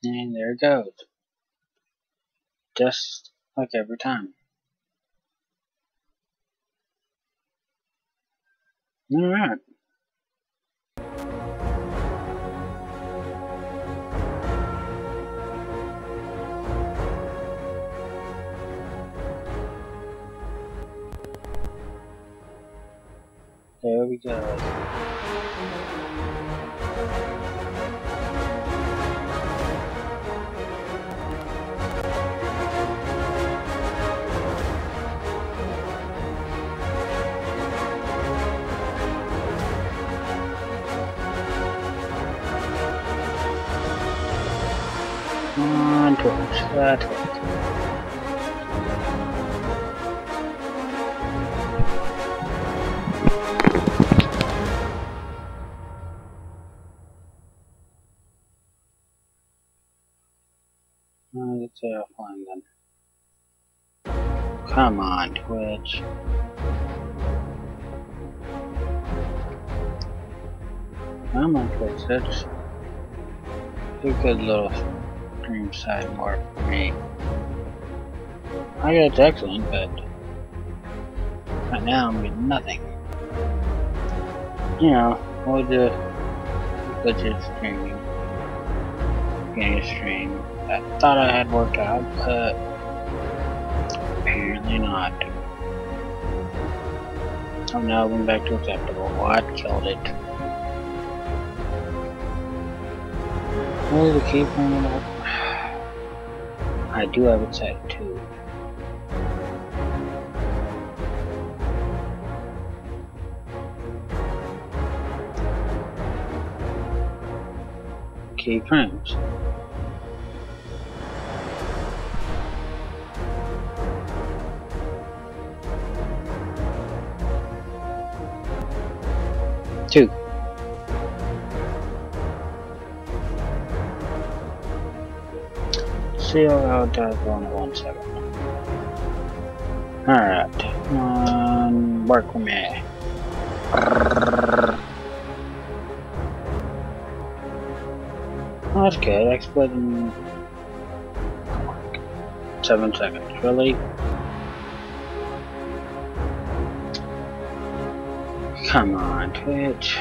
And there it goes. Just like every time. Alright. There we go. On Twitch, that Twitch. Let's say offline then. Come on, Twitch. I'm on Twitch. That's a good little stream side more for me. I guess it's excellent, but right now I'm getting nothing. You know, we'll do legit streaming. Getting a stream. I thought I had worked out, but apparently not. Oh no, went back to acceptable. What killed it? What is the key bringing up? I do have it set too. Keyframes. Two. See how it does 117. Alright. Work with me. Oh, that's good. I split in 7 seconds. Really? Come on, Twitch.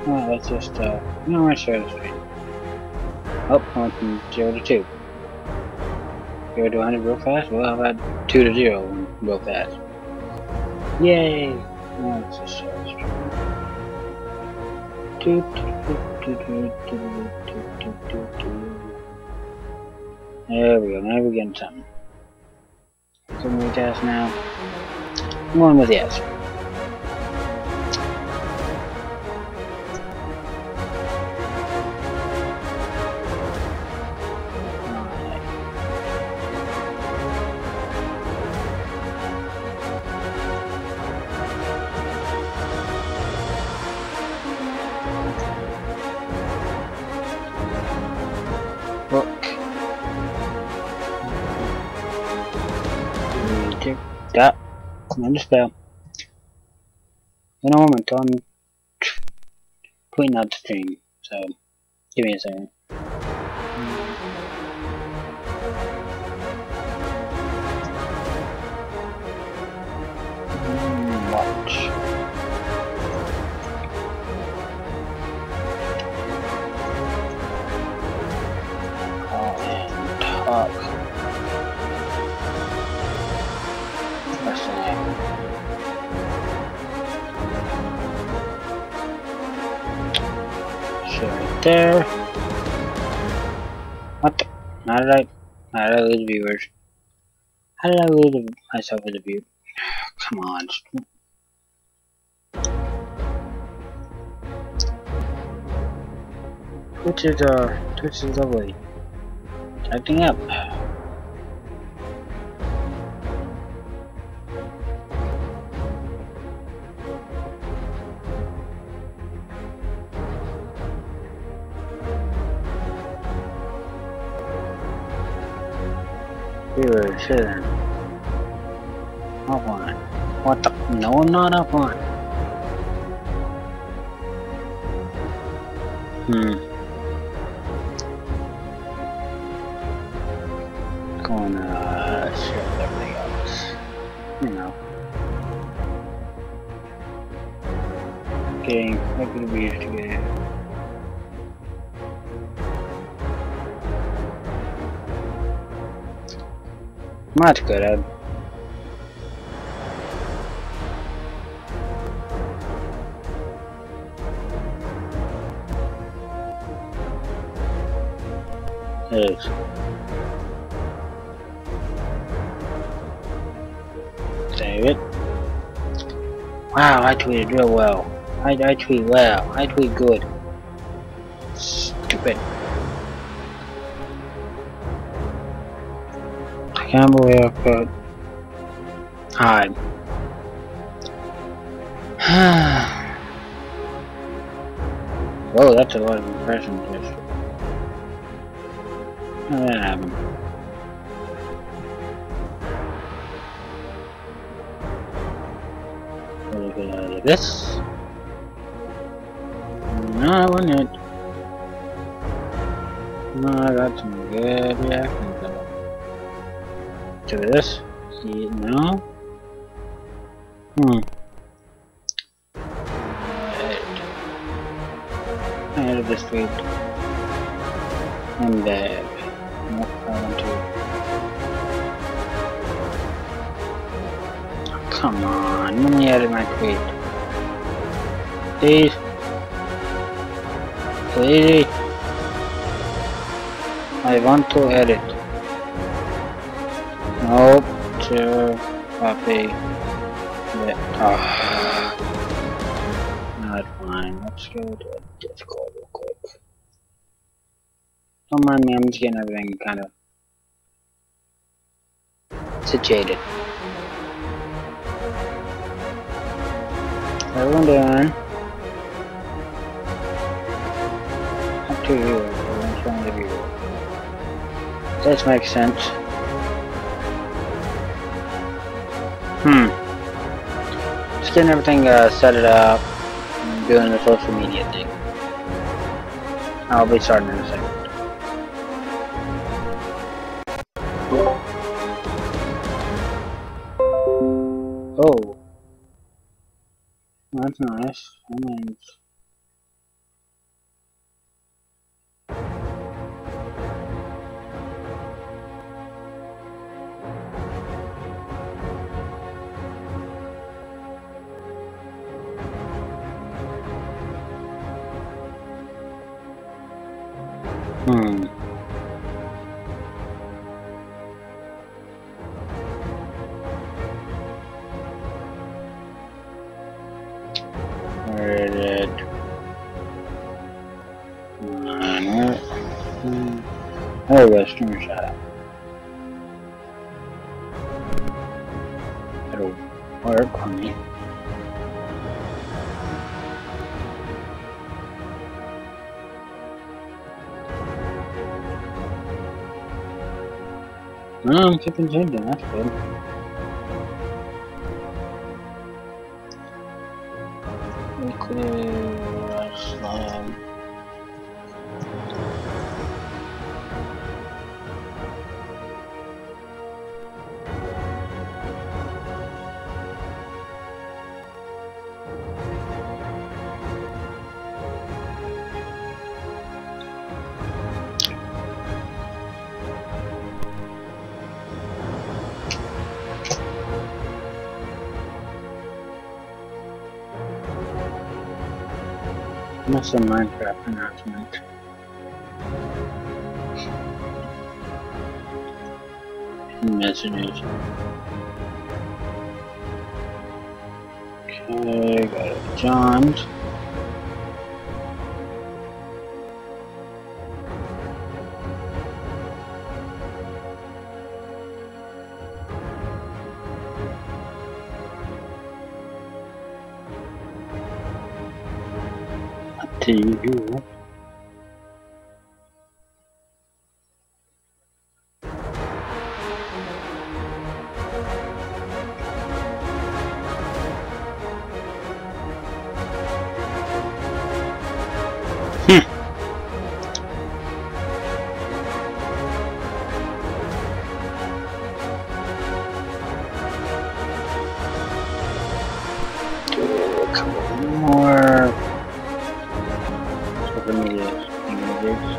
Well, let's just, you know, let's share the screen. Oh, I went from 0 to 2. 0 to 100 real fast? Well, how about 2 to 0 real fast? Yay! Well, let's just share the screen. There we go, now we're getting something. Can we test now? I'm going with yes. That I'm just in a moment I'm tweeting out the stream, so give me a second. Watch. Call and talk. Right there. What the? How did I lose viewers? How did I lose myself with a view? Come on. Twitch is lovely. Acting up. Viewers, shouldn't. Offline. What the? No, I'm not offline. What could we use to get it? Much good. It is. Save it. Wow, I tweeted real well. I tweet well. I tweet good. Stupid. I can't believe I put hide. Whoa, that's a lot of impressions. How did that happen? This? No, I wasn't it. No, I got some good reactions though. To this? See, no? I added this tweet. I'm bad. Nope, I want to. Oh, come on, let me edit my tweet. Please. Please. I want to edit. Nope. To copy. Oh. Not fine. Let's go to Discord real quick. Don't mind me, I'm just getting everything kind of situated. Everyone doing? Up to you. Everyone's trying to view. That makes sense. Just getting everything set it up and doing the social media thing. I'll be starting in a second. Oh. That's nice. That means where is it? There we go, streamer shout out. That'll work on me. No, I'm keeping changing, that's good. Okay, slime. That's a Minecraft announcement. Messages. Okay, got it. John's. To you. Do a couple more. for me to introduce.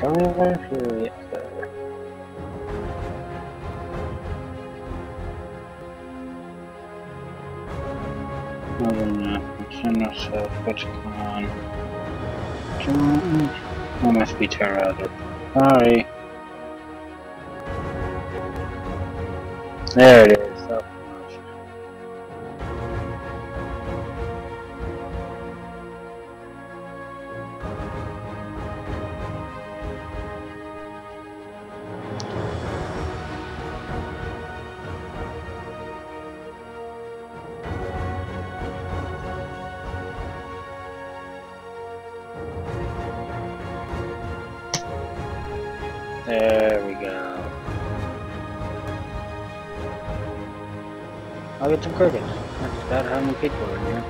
However, here other than that, send ourselves which con. I must be terrorized. Sorry. There it is. Self-promotion. There we go. I'll get some crickets. That's about how many people are in here.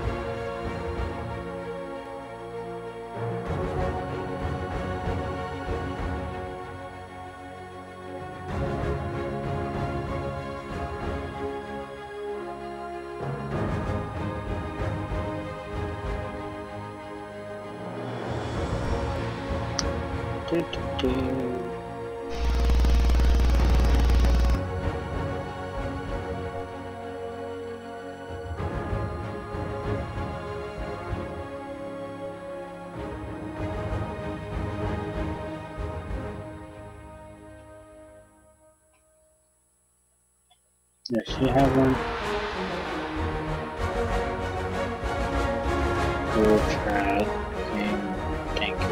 Does she have one? We'll try it. Thank you.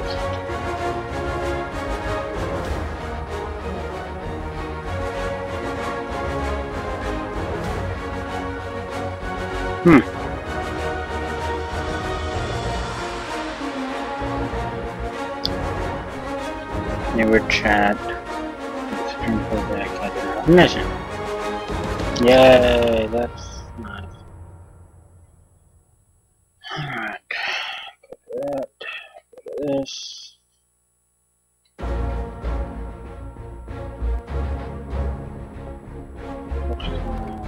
Never chat. Mission. Yay, that's nice. Alright. Go to that. Go to this. Pokemon.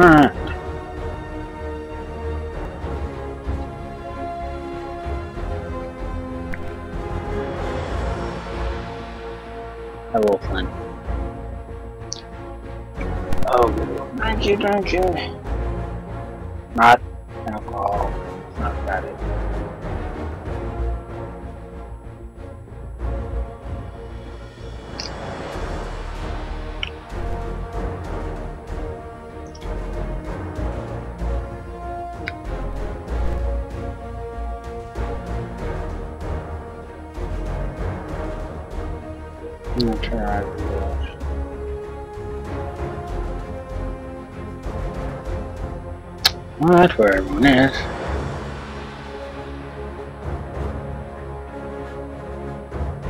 Alright. Have a little fun. Oh, don't you? Not alcohol. It's not about it. I'm gonna try this. Well, that's where everyone is.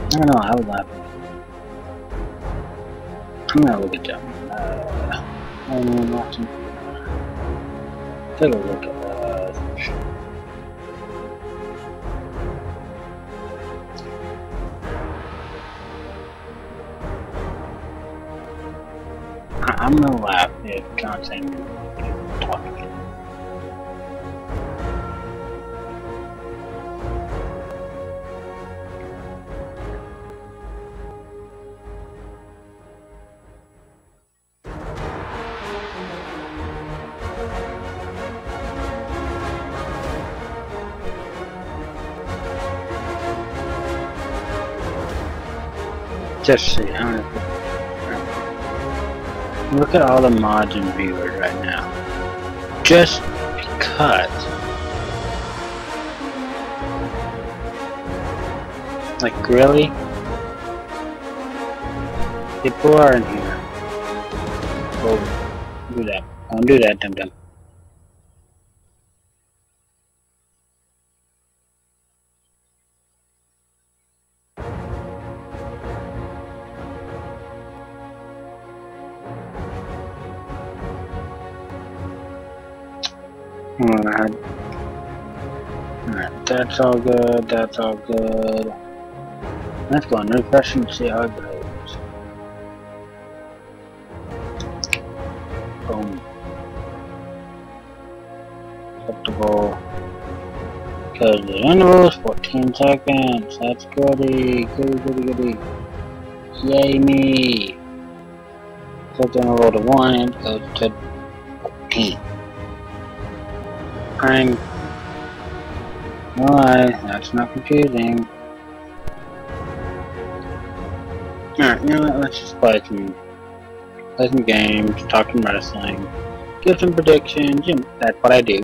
I don't know, I would laugh. I'm gonna look at them. I'm watching. Take a look at I'm gonna laugh if John Samuel is talking. just see. Look at all the mods and viewers right now. Just because. Like, really? People are in here. Oh, do that. Don't do that, dum-dum. Alright, that's all good, that's all good. Let's go and refresh and see how it goes. Boom. Acceptable. Because the interval is 14 seconds. That's goody, goody. Yay me. Set the interval to 1 and it goes to 14. Alright, that's not confusing. Alright, you know what, let's just play some games, talk some wrestling, give some predictions, and that's what I do.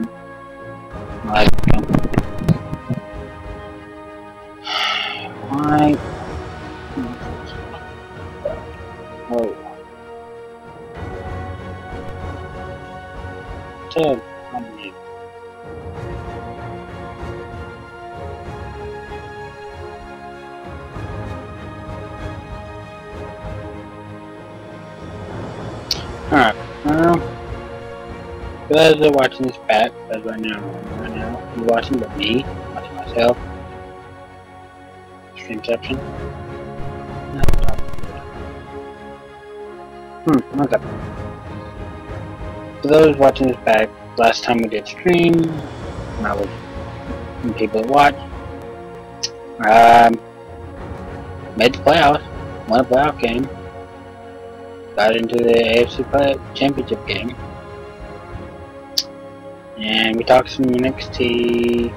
Why? Oh. Ted, alright, well, you guys are watching this back, because right now, you're watching but me, watching myself. Streamception. Okay. For those watching this back, last time we did stream, I was people that watch. Made the playoffs, won a playoff game. Got into the AFC Championship game, and we talked some NXT,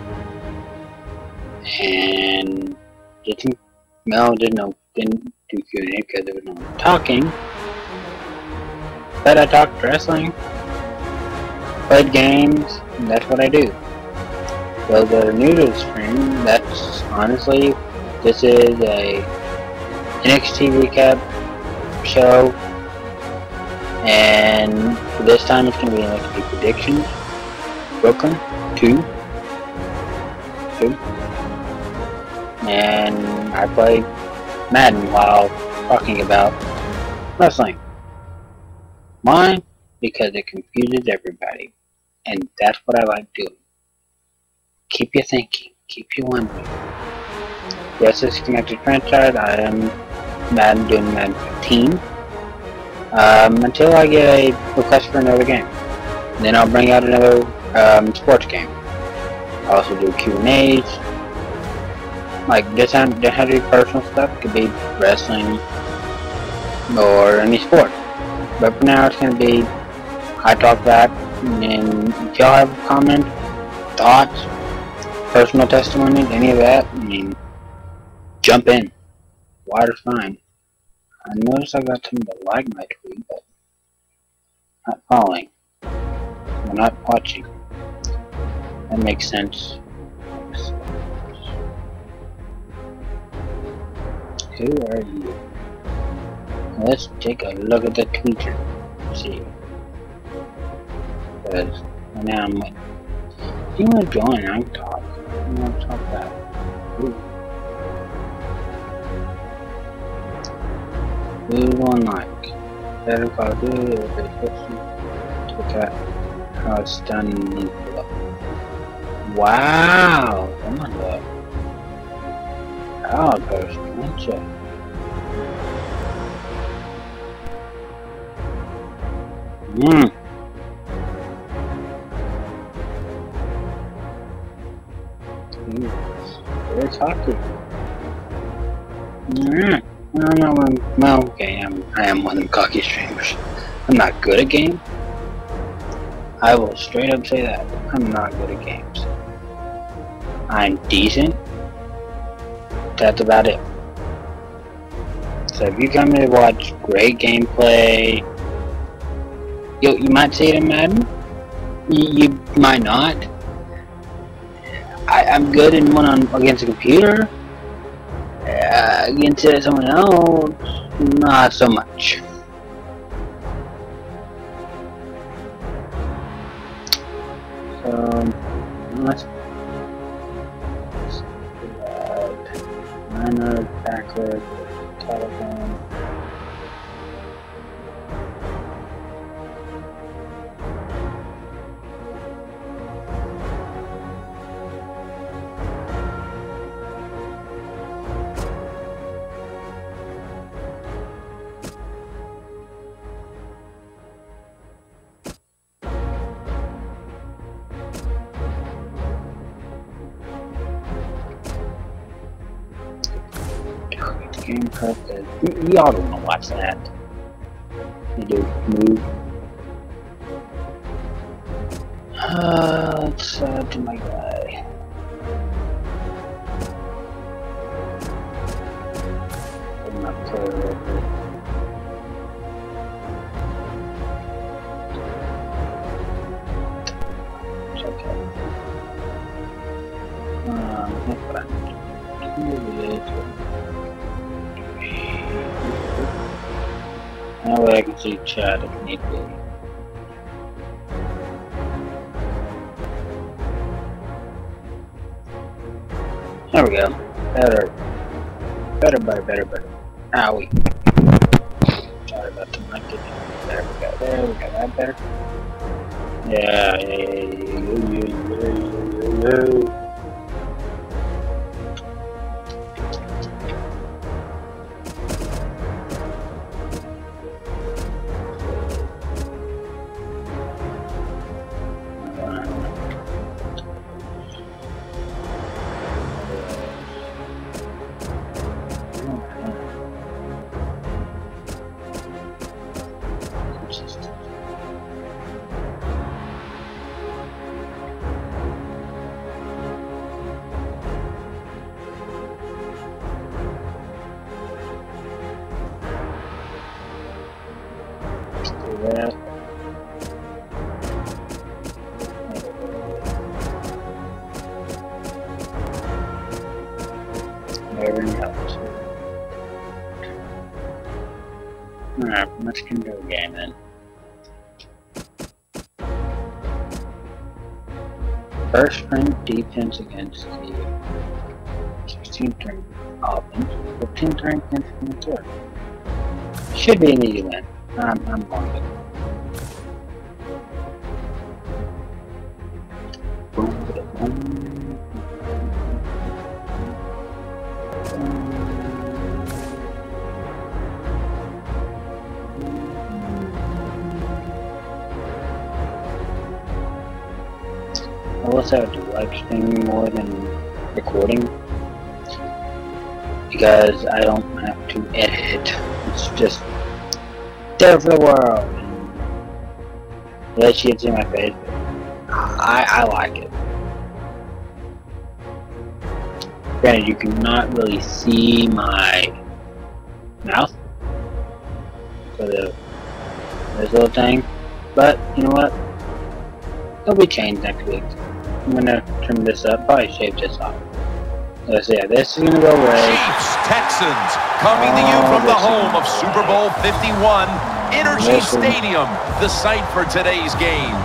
and didn't do Q&A because there was no talking. But I talked wrestling, played games, and that's what I do. Those that are new to the stream, that's honestly, this is a NXT recap show. And for this time, it's going to be NXT predictions. Brooklyn 2. And I play Madden while talking about wrestling. Why? Because it confuses everybody. And that's what I like doing. Keep you thinking. Keep you wondering. Yes, it's connected franchise. I am doing Madden 15. Until I get a request for another game. And then I'll bring out another sports game. I also do Q&As. Like, this doesn't have to be personal stuff. It could be wrestling or any sport. But for now, it's going to be I talk back. And if y'all have comments, thoughts, personal testimonies, any of that, I mean, jump in. Water's fine. I noticed I got them to like my tweet, but not following. We're not watching. That makes sense. Who are you? Let's take a look at the tweeter. Let's see. Because now I'm like, if you want to join, I can talk. I want to talk about it. Ooh. Who's one like? Better call do it. Look at how it's done in the wow! Come on, look. Oh, there's gotcha. Very talkative. I'm not one. Well, okay, I am one of them cocky streamers. I'm not good at games. I will straight up say that. I'm not good at games. I'm decent. That's about it. So if you come to watch great gameplay, you might see it in Madden. You might not. I'm good in one against a computer. Against someone else, not so much. So let's minor backward telephone. Game purpose. Y'all don't want to watch that. You do move. Let's to my guy. Put my player over. It's okay. What I'm doing. That way I can see chat if need be. There we go. Better. Owie. Sorry about the mic. There we go. That better. Yeah. That. Everything else. Alright, let's get into a game then. First ranked defense against the 16th ranked offense, 15th ranked against the third. Should be an easy win. I'm going with it. I also have to live streaming more than recording because I don't have to edit. It's just there for the world. Unless you can see my face, I like it. Granted, you cannot really see my mouth for this little thing, but you know what? It'll be changed next week. I'm gonna trim this up, probably shave this off. So yeah, this is gonna go away. Chiefs, Texans, coming to you from the home of Super Bowl 51, Energy Stadium, the site for today's game.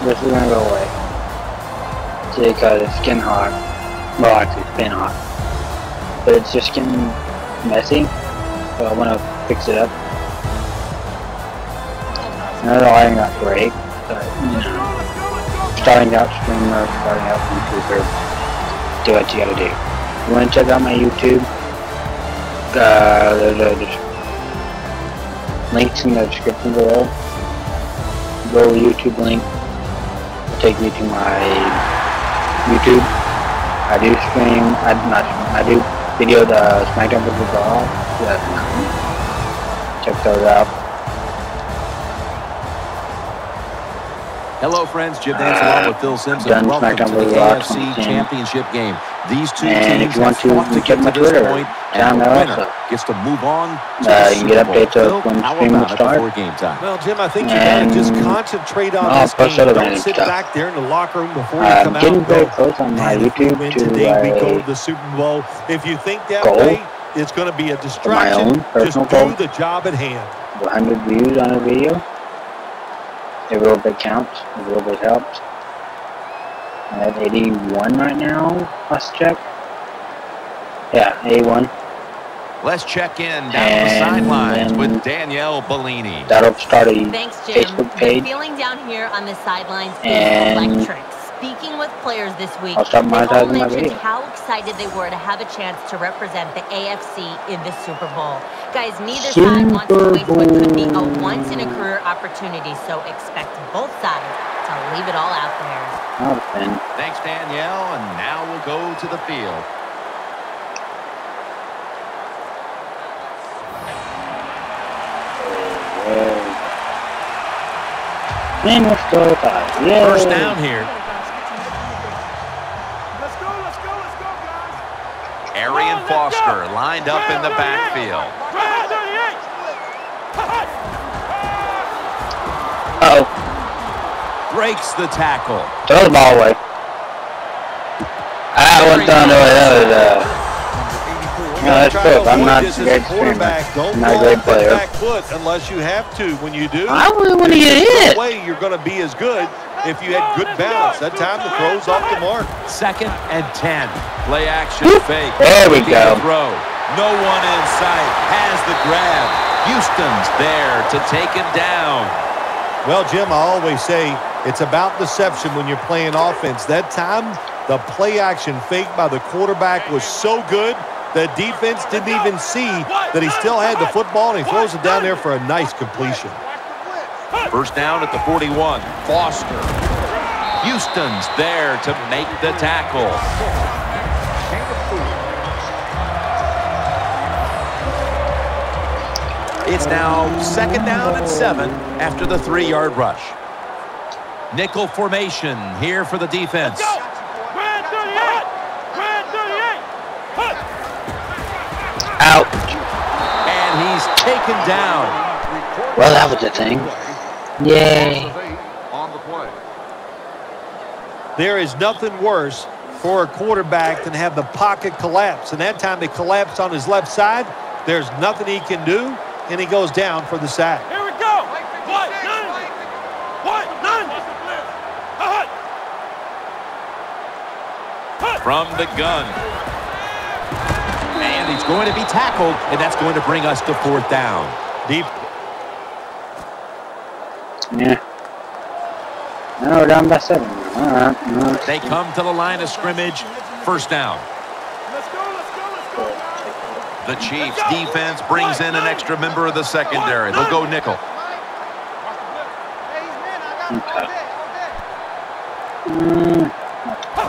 This is gonna go away. See, because it's getting hot. Well, actually, it's been hot. But it's just getting messy, so I wanna fix it up. I know the lighting not great, but you know, starting out streamer, starting out YouTuber, do what you gotta do. You wanna check out my YouTube? There's links in the description below. Go to YouTube link, will take you to my YouTube. I do stream, I do video the SmackDown vs. Raw. Check those out. Hello, friends. Jim Nance along with Phil Simpson. Done Welcome to SmackDown the Raw AFC 2010. Championship game. These two And teams if you want have fought to to check get my to this Twitter, point, down and the there winner also. gets to move on to You the can Super get Bowl. updates Phil, of when the how stream will about it start. before game time? Well, Jim, I think you got to just concentrate on this plus game. other Don't random sit stuff. back there in the locker room before you come out Getting and very go, close on my man, if we YouTube win to today, we go to the Super Bowl. If you think that goal way, it's going to be a distraction. own personal Just do goal. the job at hand. 100 views on a video. Every little bit counts. Every little bit helps. I'm at 81 right now. Let's check. Yeah, 81. Let's check in down on the sidelines with Danielle Bellini. That'll start a Thanks, Jim. Facebook page. The feeling down here on the sidelines is And electric. Speaking with players this week, I'll start they all monetizing my mentioned video. how excited they were to have a chance to represent the AFC in the Super Bowl. Guys, neither side wants to waste what could be a once-in-a-career opportunity, so expect both sides to leave it all out there. Thanks, Danielle, and now we'll go to the field. And let's go 5. Yeah. First down here. Let's go, guys. Arian Foster lined up in the backfield. Uh-oh. Breaks the tackle. Throw the ball away. I wasn't throwing it away. That was, no, that's good. I'm not a great streamer. I'm not a great player. Back foot unless you have to. When you do, I really want to get hit. no way you're going to be as good if you had good balance. That time the throw's off the mark. 2nd and 10. Play action fake. There we go. Throw. No one in sight. Has the grab. Houston's there to take him down. Well, Jim, I always say it's about deception when you're playing offense. That time, the play action fake by the quarterback was so good, the defense didn't even see that he still had the football, and he throws it down there for a nice completion. First down at the 41. Foster. Houston's there to make the tackle. It's now 2nd down and 7 after the 3-yard rush. Nickel formation here for the defense. Out. And he's taken down. Well, that was the thing. Yay. There is nothing worse for a quarterback than have the pocket collapse. And that time it collapsed on his left side. There's nothing he can do, and he goes down for the sack. Here we go. From the gun. And he's going to be tackled, and that's going to bring us to 4th down. Deep. Yeah. No, we're down by 7. All right. They come to the line of scrimmage. First down. Let's go. The Chiefs defense brings in an extra member of the secondary. They'll go nickel.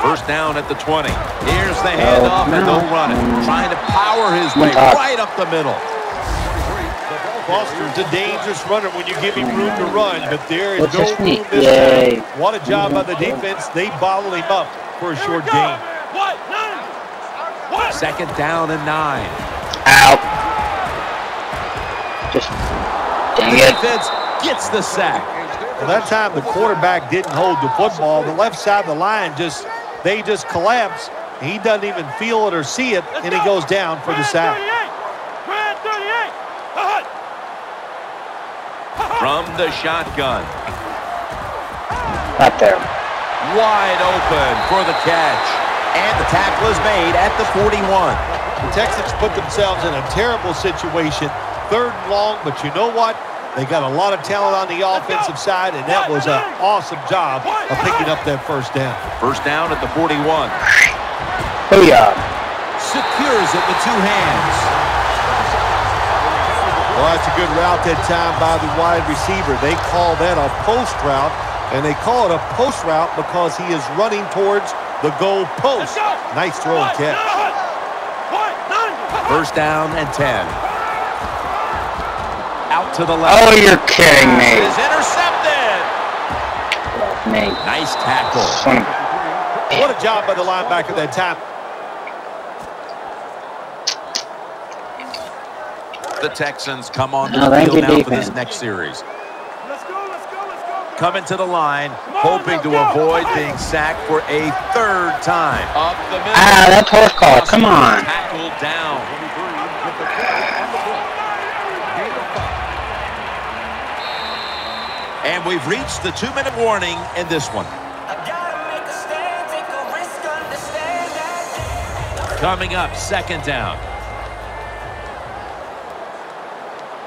First down at the 20. Here's the handoff, and they'll run it. Trying to power his way right up the middle. Foster's a dangerous runner when you give him room to run, but there is no room this Yay. time. What a job by the defense. They bottle him up for a short gain. 2nd down and 9. Out. Just dang The it. defense gets the sack. Well, that time the quarterback didn't hold the football. The left side of the line they just collapse. He doesn't even feel it or see it, and he goes down for the sack. From the shotgun. Not there. Wide open for the catch. And the tackle is made at the 41. The Texans put themselves in a terrible situation. 3rd and long, but you know what? They got a lot of talent on the offensive side, and that was an awesome job of picking up that first down. First down at the 41. Booyah. Secures it with 2 hands. Well, that's a good route that time by the wide receiver. They call that a post route, and they call it a post route because he is running towards the goal post. Nice throw and catch. First down and 10. Out to the left. Oh, you're kidding me. Is intercepted. Me. me. Nice tackle. What a job by the linebacker that time. The Texans come on to No, the thank field you, now for this defense. next series. Let's go, let's go, let's go. Coming to the line, hoping to avoid being sacked for a third time. Up the middle. Ah, that's horse call. Come on. Tackled down. And we've reached the 2-minute warning in this one. Coming up, second down.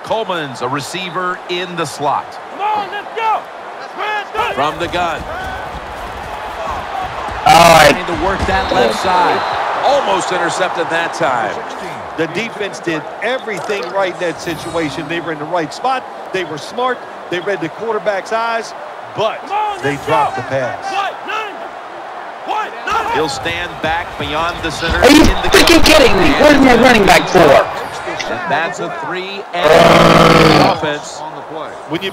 Coleman's a receiver in the slot. Come on, let's go. From the gun. Oh, Trying to work that left side. Almost intercepted that time. The defense did everything right in that situation. They were in the right spot. They were smart. They read the quarterback's eyes, but they dropped the pass. He'll stand back beyond the center. are you in the freaking kidding me? Where's my running back for? And that's a 3-and offense. When you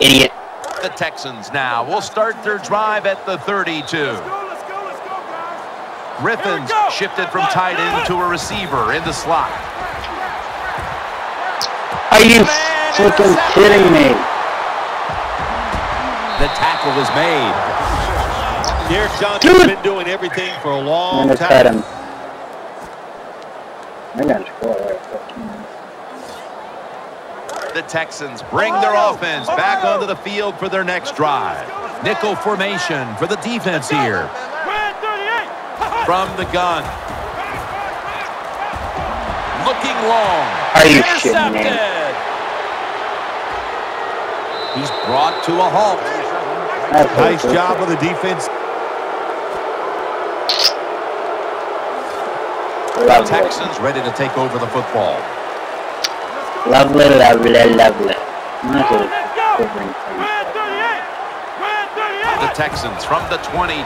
Idiot. The Texans now will start their drive at the 32. Let's go, guys. Griffin's shifted from tight end to a receiver in the slot. Are you freaking kidding me? The tackle is made. Derek Johnson's been doing everything for a I'm long gonna cut time. him. They're gonna score right. The Texans bring their offense back onto the field for their next drive. Nickel formation for the defense here. From the gun. Looking long. Are you kidding me? Intercepted. He's brought to a halt. Nice job of the defense. The Texans ready to take over the football. Lovely, lovely, lovely. The Texans from the 22.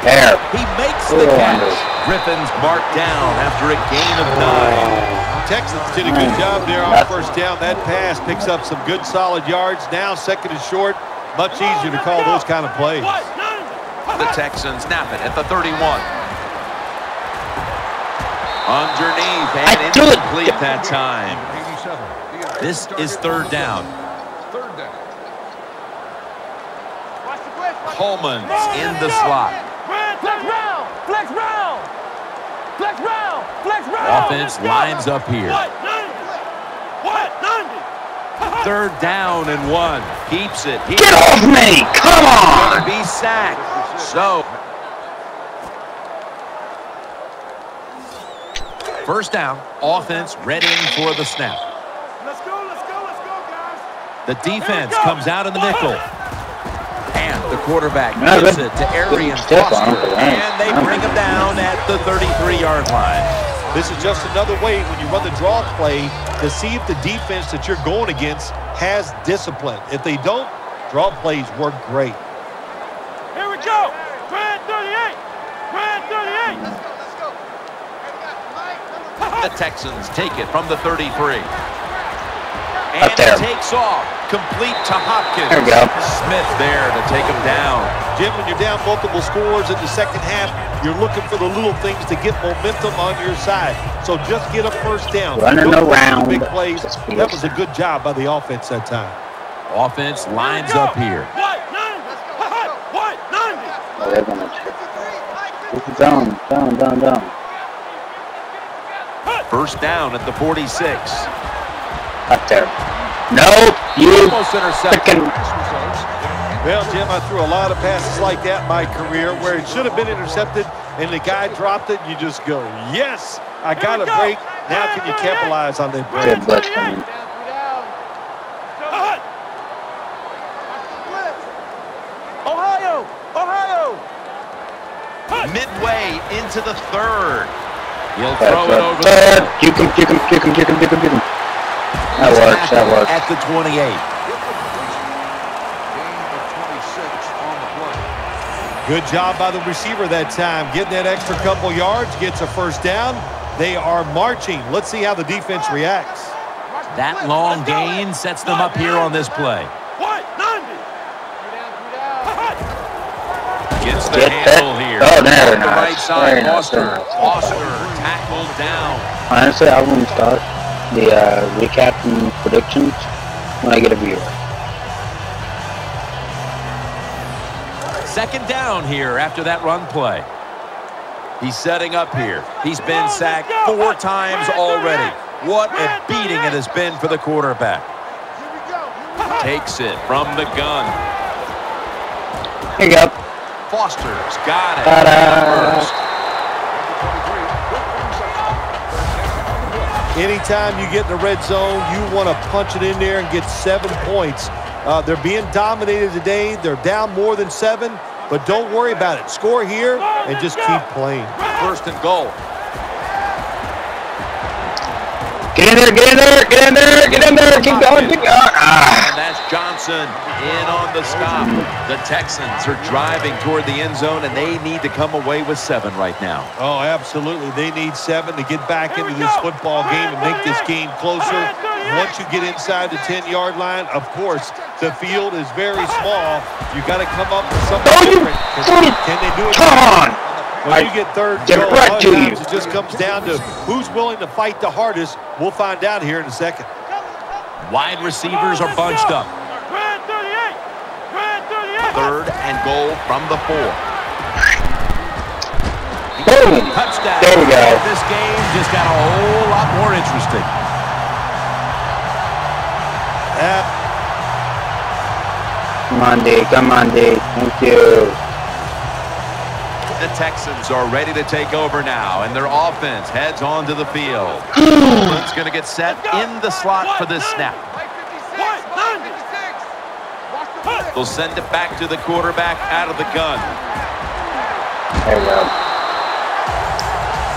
There. He makes the catch. Griffin's marked down after a gain of 9. Texans did a good job there on first down. That pass picks up some good solid yards. Now second and short. Much easier to call those kind of plays. The Texans snap it at the 31. Underneath and incomplete that time. This is third down. Coleman's in the slot. Offense lines up here. Third down and 1. Keeps it. Get off me! Come on! Gonna be sacked. So first down. Offense readying for the snap. Let's go, guys. The defense comes out in the nickel. And the quarterback gives it to Arian Foster. And they bring him down at the 33-yard line. This is just another way when you run the draw play to see if the defense that you're going against has discipline. If they don't, draw plays work great. Here we go. Grand 38. The Texans take it from the 33. And Up there. it takes off. Complete to Hopkins. There we go. Smith there to take him down. Jim, when you're down multiple scores in the second half, you're looking for the little things to get momentum on your side. So just get a first down. Running Don't around. Big plays. That was a good job by the offense that time. Offense lines up here. Oh, they're gonna check. Zone. First down at the 46. Up there. Nope, you Almost intercepted. freaking... Well, Jim, I threw a lot of passes like that in my career where it should have been intercepted and the guy dropped it. You just go, yes, I got a break. Now can you capitalize on that break? Good blitz coming. Ohio. Midway into the third. He'll Third. throw it over Third. You can. That works. at the 28. Good job by the receiver that time. Getting that extra couple yards, gets a first down. They are marching. Let's see how the defense reacts. That long gain sets them up here on this play. Gets the handle here. Oh, there, the right side, Foster. Foster tackled down. Honestly, I wouldn't start the recap and predictions when I get a viewer. Second down here after that run play. He's setting up here. He's been sacked 4 times already. What a beating it has been for the quarterback. Takes it from the gun. Here you go. Foster's got it. Ta-da. Anytime you get in the red zone, you want to punch it in there and get 7 points. They're being dominated today. They're down more than 7, but don't worry about it. Score here and just keep playing. First and goal. Get in there, get in there, get in there, get in there, keep going, keep going. And that's Johnson in on the stop. The Texans are driving toward the end zone, and they need to come away with 7 right now. Oh, absolutely. They need 7 to get back into this football game and make this game closer. Once you get inside the 10-yard line, of course, the field is very small. You got to come up with something different. Can they do it? Come on! When you get third, Get right to you. It just comes down to who's willing to fight the hardest. We'll find out here in a second. Wide receivers are bunched up. Third and goal from the 4. Boom! Touchdown. There we go. This game just got a whole lot more interesting. Come on, D. Come on, D. Thank you. The Texans are ready to take over now, and their offense heads onto the field. It's going to get set in the slot for this snap. They'll send it back to the quarterback out of the gun. There we go.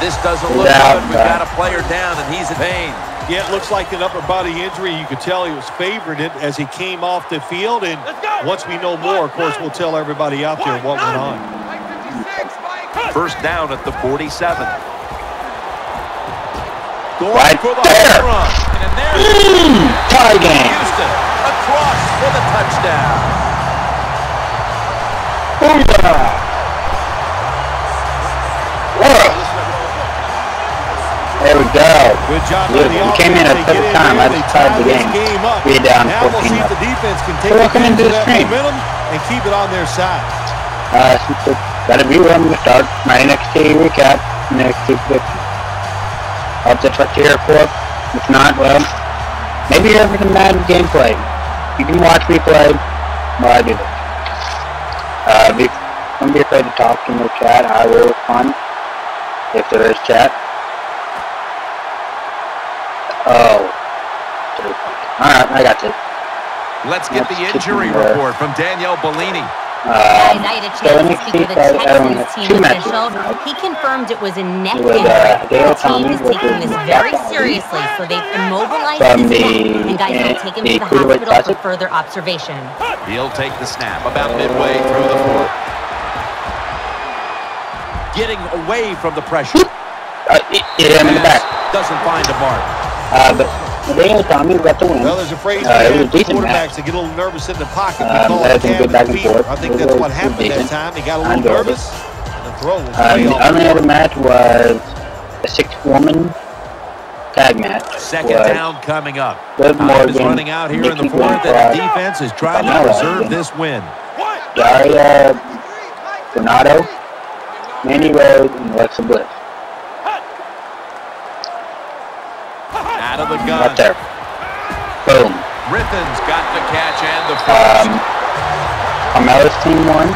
This doesn't look good. We've got a player down, and he's in pain. Yeah, it looks like an upper body injury. You could tell he was favoring it as he came off the field. And once we know more, of course, we'll tell everybody out there what went on. First down at the 47. Going Right for the there. home run. And there's Tie game. Houston across for the touchdown. Booyah! There we go. Good job. We came in at the perfect time. I just tied the game. We're down 14. We'll see if the defense can take Welcome into the stream. momentum and keep it on their side. Got a view. I'm going to start my NXT recap, NXT prediction. Hope that's what you're here for. If not, well, maybe you're here for some Madden gameplay. You can watch me play while I do this. Don't be afraid to talk in the chat. I will respond if there is chat. Oh. Alright, I got this. Let's get the injury report from Danielle Bellini. Guys, I had a chance to speak with a Texans team official. He confirmed it was a neck injury. The team is taking this very seriously, so they've immobilized his neck, and guys will take him to the hospital for further observation. He'll take the snap about midway through the 4th. Getting away from the pressure. Hit him in the back. Doesn't find a mark. But Daniel Tommy got the win. Well, there's a phrase it was a decent quarterbacks match. that get a little nervous in the pocket. Had some good back and forth. I think that's what happened that time. He got a little nervous. The throw was way The off. only other match was a 6-woman tag match. Second down coming up. Liv Time is Morgan, running out here in the Nikki 4th, and Blanchard, the defense is trying to preserve this win. Daria Bernardo, Mandy Rose, and Alexa Bliss. Out of the gun. Right there. Boom. Griffin's got the catch and the first. Carmella's team won.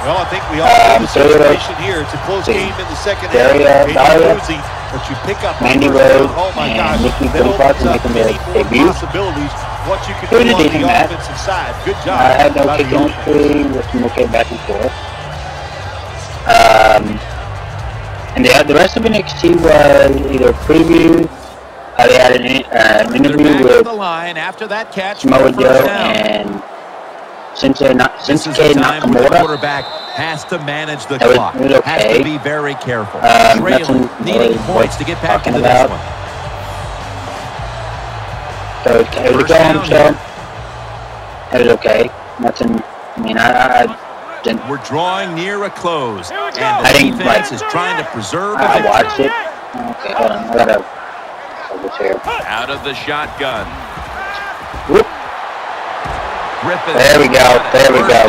Well, I think we all know the situation here. It's a close game in the second half. Daria, but you pick up Mandy the Rose, oh my and gosh, Nikki that Blanchard opens up making many their more debut. possibilities. What you can It was do a on the decent match. offensive side. Good job. I had no by kick the offense. chemistry with some okay back and forth. And the rest of NXT was either previews. They had an interview with the line after that catch Samoa Joe and Shinsuke Nakamura. The quarterback has to manage the It clock. was okay. Has to be very careful. Nothing Trailing, needing really points to get back talking into about. this one. So it was a go home show. It was okay. Nothing. I mean, I didn't. We're drawing near a close, and I the didn't, defense like, is trying to preserve a I victory. watched it. Okay, hold on. I gotta focus here. Out of the shotgun. Whoop. Griffin. There we go. There we go.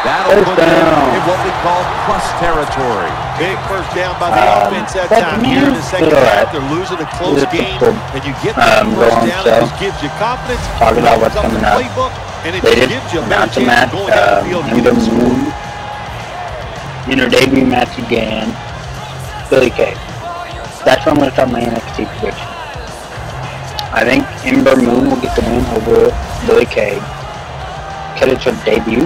That'll First put them down. in what we call plus territory. Big first down by the offense that but time. man, Here in the second still half, right. they're losing a close game, and you get Go that first home down, show. it just gives you confidence. Talking about what's Opens coming the up. playbook, and it They just just gives you a better announced a chance match. of going down the field and In the getting the score. moon. In her debut match again, Billy Kay. That's where I'm going to start my NXT prediction. I think Ember Moon will get the win over Billy Kay because it's her debut,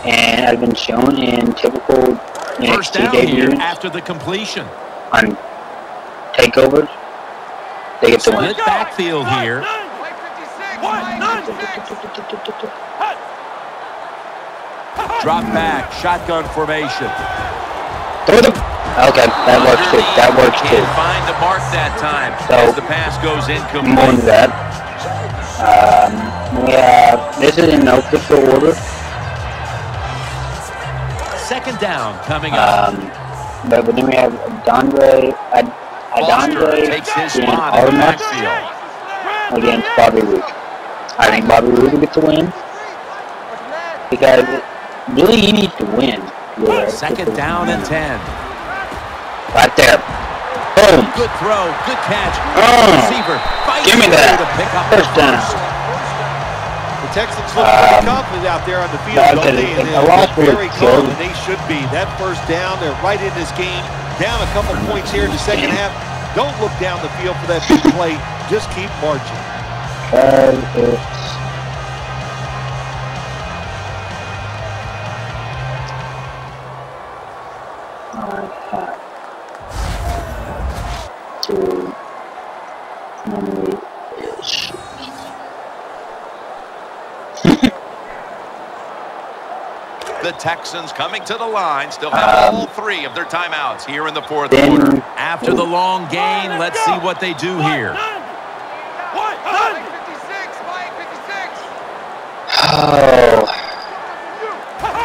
and has been shown in typical First NXT down here debuts after the completion. on takeovers. They get the win. Split backfield here. Drop back, shotgun formation. Throw them. Okay, that works too. That works too. Can't find the mark that time So, as the pass goes More incomplete. than that. We have, this is in no official order. Second down coming up. But then we have Adondre Takes his being spot in the automatic backfield. against Bobby Roode. I think Bobby Roode will get the win because really he needs to win. Second down and 10. Right there. Boom. Good throw, good catch. Receiver fights Give me through that. to pick up the First down. first. The Texans look pretty confident out there on the field, no, don't they? And a loss they're very would calm, kill. and they should be. That first down, they're right in this game. Down a couple points here in the second half. Don't look down the field for that big play. Just keep marching. The Texans coming to the line still have all three of their timeouts here in the fourth quarter. After the long gain, let's see what they do here.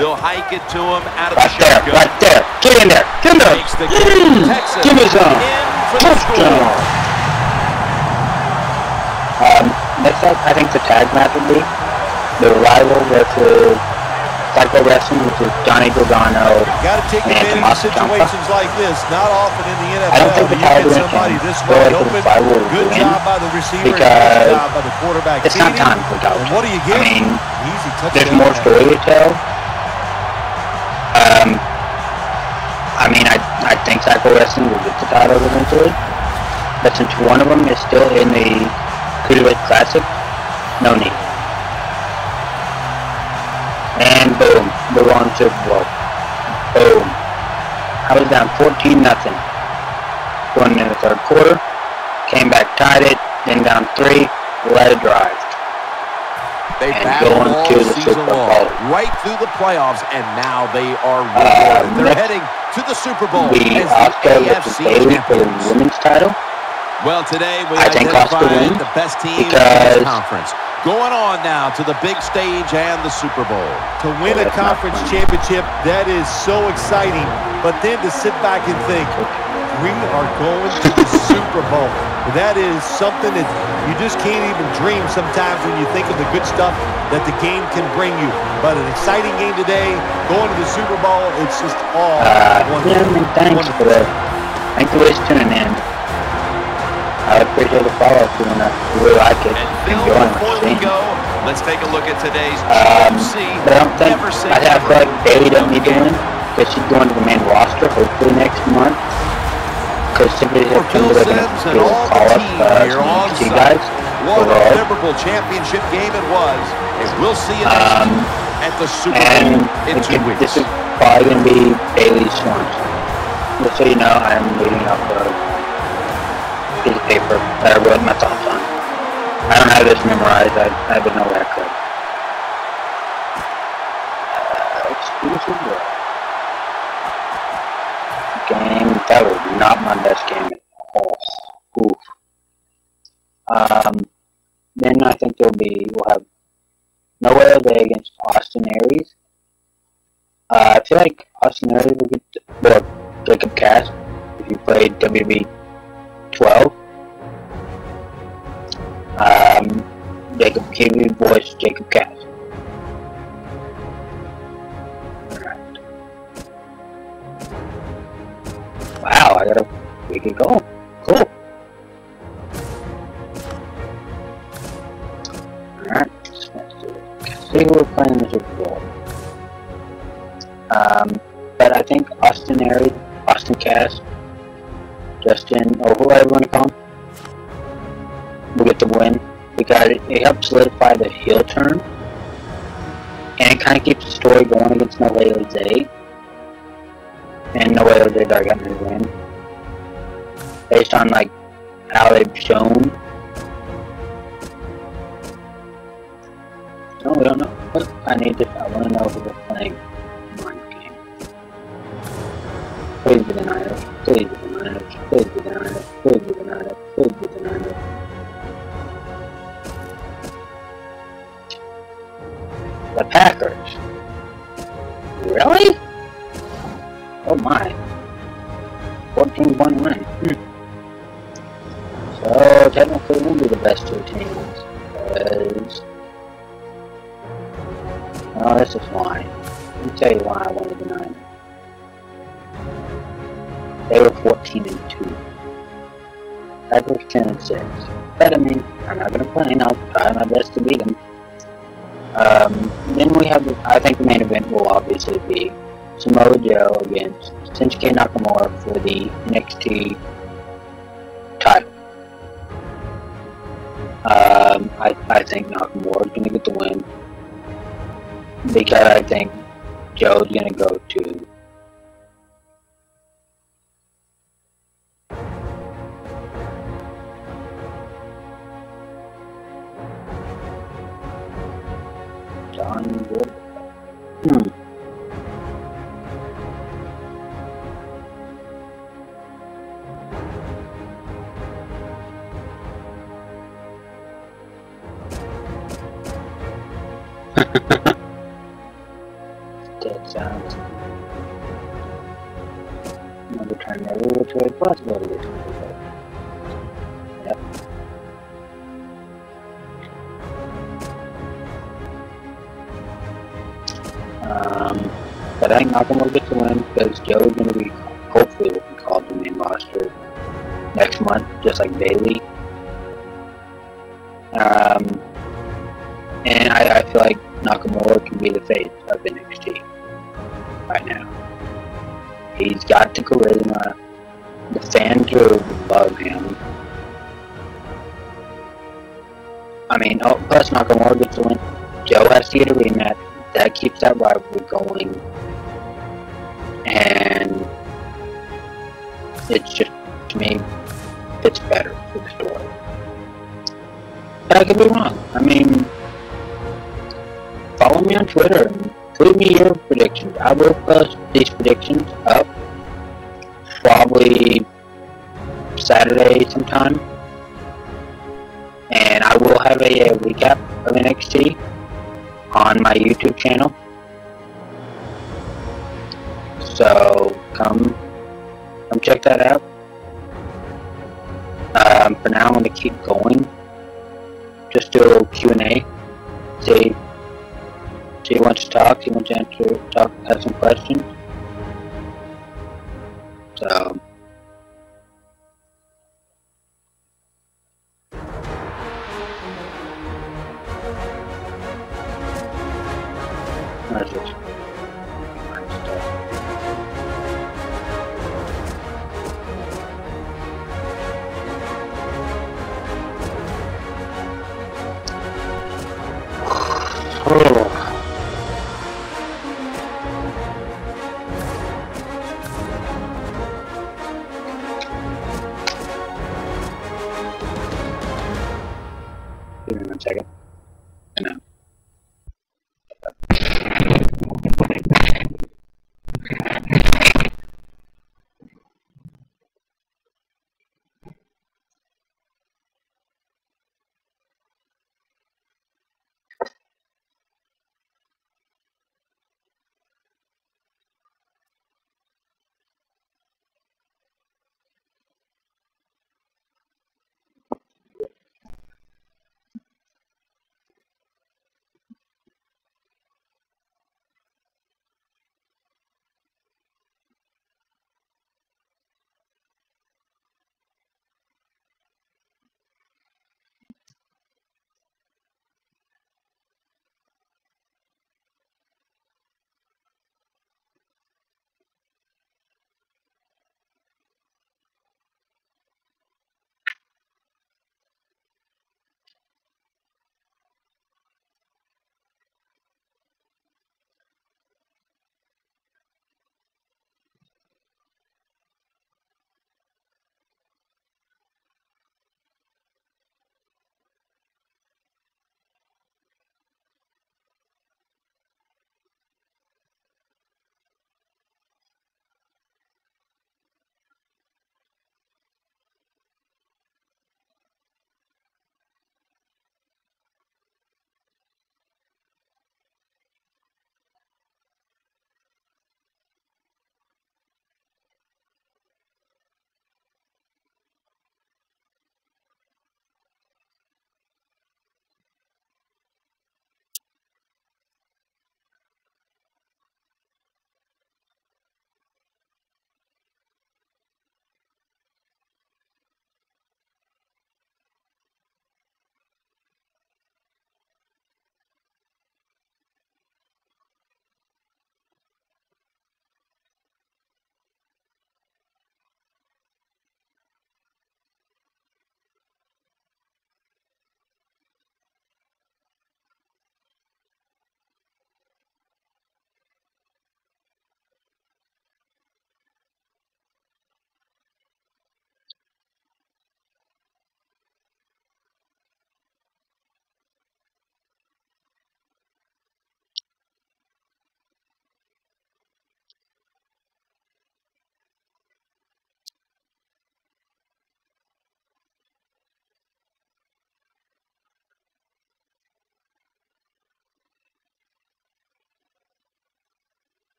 They'll hike it to him out of the shotgun. Right there. Get in there. Get in there. Makes the game. Texans Give me some. in for the score. Next up, I think the tag match would be the Rival versus Psycho Wrestling, which is Johnny Gargano Got to take and advantage of Tommaso Ciampa. situations like this. Not often in the I don't NFL think do the you Cowboys get somebody can this go wide like open. the Bible will Good win job by the receiver. Good because job by the quarterback. it's not Feeding. time for Cowboys. And what do you I get? mean, Easy there's touchdown. more story to tell. I mean, I think Psycho Wrestling will get the title eventually, but since one of them is still in the Cruiserweight Classic, no need. And boom, we're on Super Bowl. Boom. I was down 14-0 going into the third quarter. Came back, tied it, then down 3, let it drive. They And battled going all to the season Super long, Bowl. right through the playoffs, and now they are rewarded. They're next, heading to the Super Bowl We as Oscar the versus AFC Bailey for the champions. women's title. Well, today we I think Oscar identified wins the best team in because this conference. Going on now to the big stage and the Super Bowl. To win a conference championship, that is so exciting. But then to sit back and think, we are going to the Super Bowl. That is something that you just can't even dream sometimes when you think of the good stuff that the game can bring you. But an exciting game today, going to the Super Bowl, it's just all wonderful. Yeah, I mean, thanks for that. Thanks for tuning in. I appreciate the follow-up too, and I really like it. And Phil, Enjoying before what we I'm seeing. go, let's take a look at today's GMC. But I don't think, Never say I feel never. like Bailey doesn't need to win, because she's going to the main roster hopefully next month. Because simply For just Phil they're going Simms to and all call the us team some here on NXT site, guys. what a overall. memorable championship game it was. And we'll see you next at the Super And Bowl in 2 weeks. this is probably going to be Bailey's Swans. Just so you know, I'm reading off a piece of paper that I wrote my thoughts on. I don't have this memorized. I would know where I could. Exclusive game. That was not my best game at all. Oof. Then I think we'll have Noah Day against Austin Aries. I feel like Austin Aries will get Jacob Cass if you played WB 12. He voiced Jacob Cass. Alright. Wow, I got a wicked goal. Cool. Alright, let's do it. See who we're playing in the Super Bowl. But I think Austin Aries, Austin Cass, Justin, or whoever you want to call him, will get the win because it helps solidify the heel turn, and it kind of keeps the story going against Noah Day. And Noah Day got his win based on like how they've shown. No, we don't know. I want to know who we're playing. Please be the Niners. Please be the Niners. Please be the Niners. Please be the Niners. Please be the Niners. The Packers. Really? Oh my. 14-point win. So technically we'll be the best two teams. Because... oh, this is why. Let me tell you why I wanted the Niners. They were 14-2. Packers 10-6. But I mean, I'm not gonna complain. I'll try my best to beat them. Then we have, I think the main event will obviously be Samoa Joe against Shinsuke Nakamura for the NXT title. I think Nakamura is gonna get the win because I think Joe's gonna go to Dead silence. Another turn every which way possible to get to it. Yep. But I think Nakamura gets the win because Joe's going to be, hopefully, will be called to the main roster next month, just like Bailey. And I feel like Nakamura can be the face of NXT right now. He's got the charisma. The fans love him. I mean, plus Nakamura gets the win. Joe has to get a rematch. That keeps that rivalry going. And it's just, to me, it's better for the story. But I could be wrong. I mean, follow me on Twitter and tweet me your predictions. I will post these predictions up probably Saturday sometime. And I will have a recap of NXT on my YouTube channel. So come check that out. For now, I'm going to keep going. Just do a little Q&A. See who wants to talk. See who wants to have some questions. So. That's it. Give me 1 second.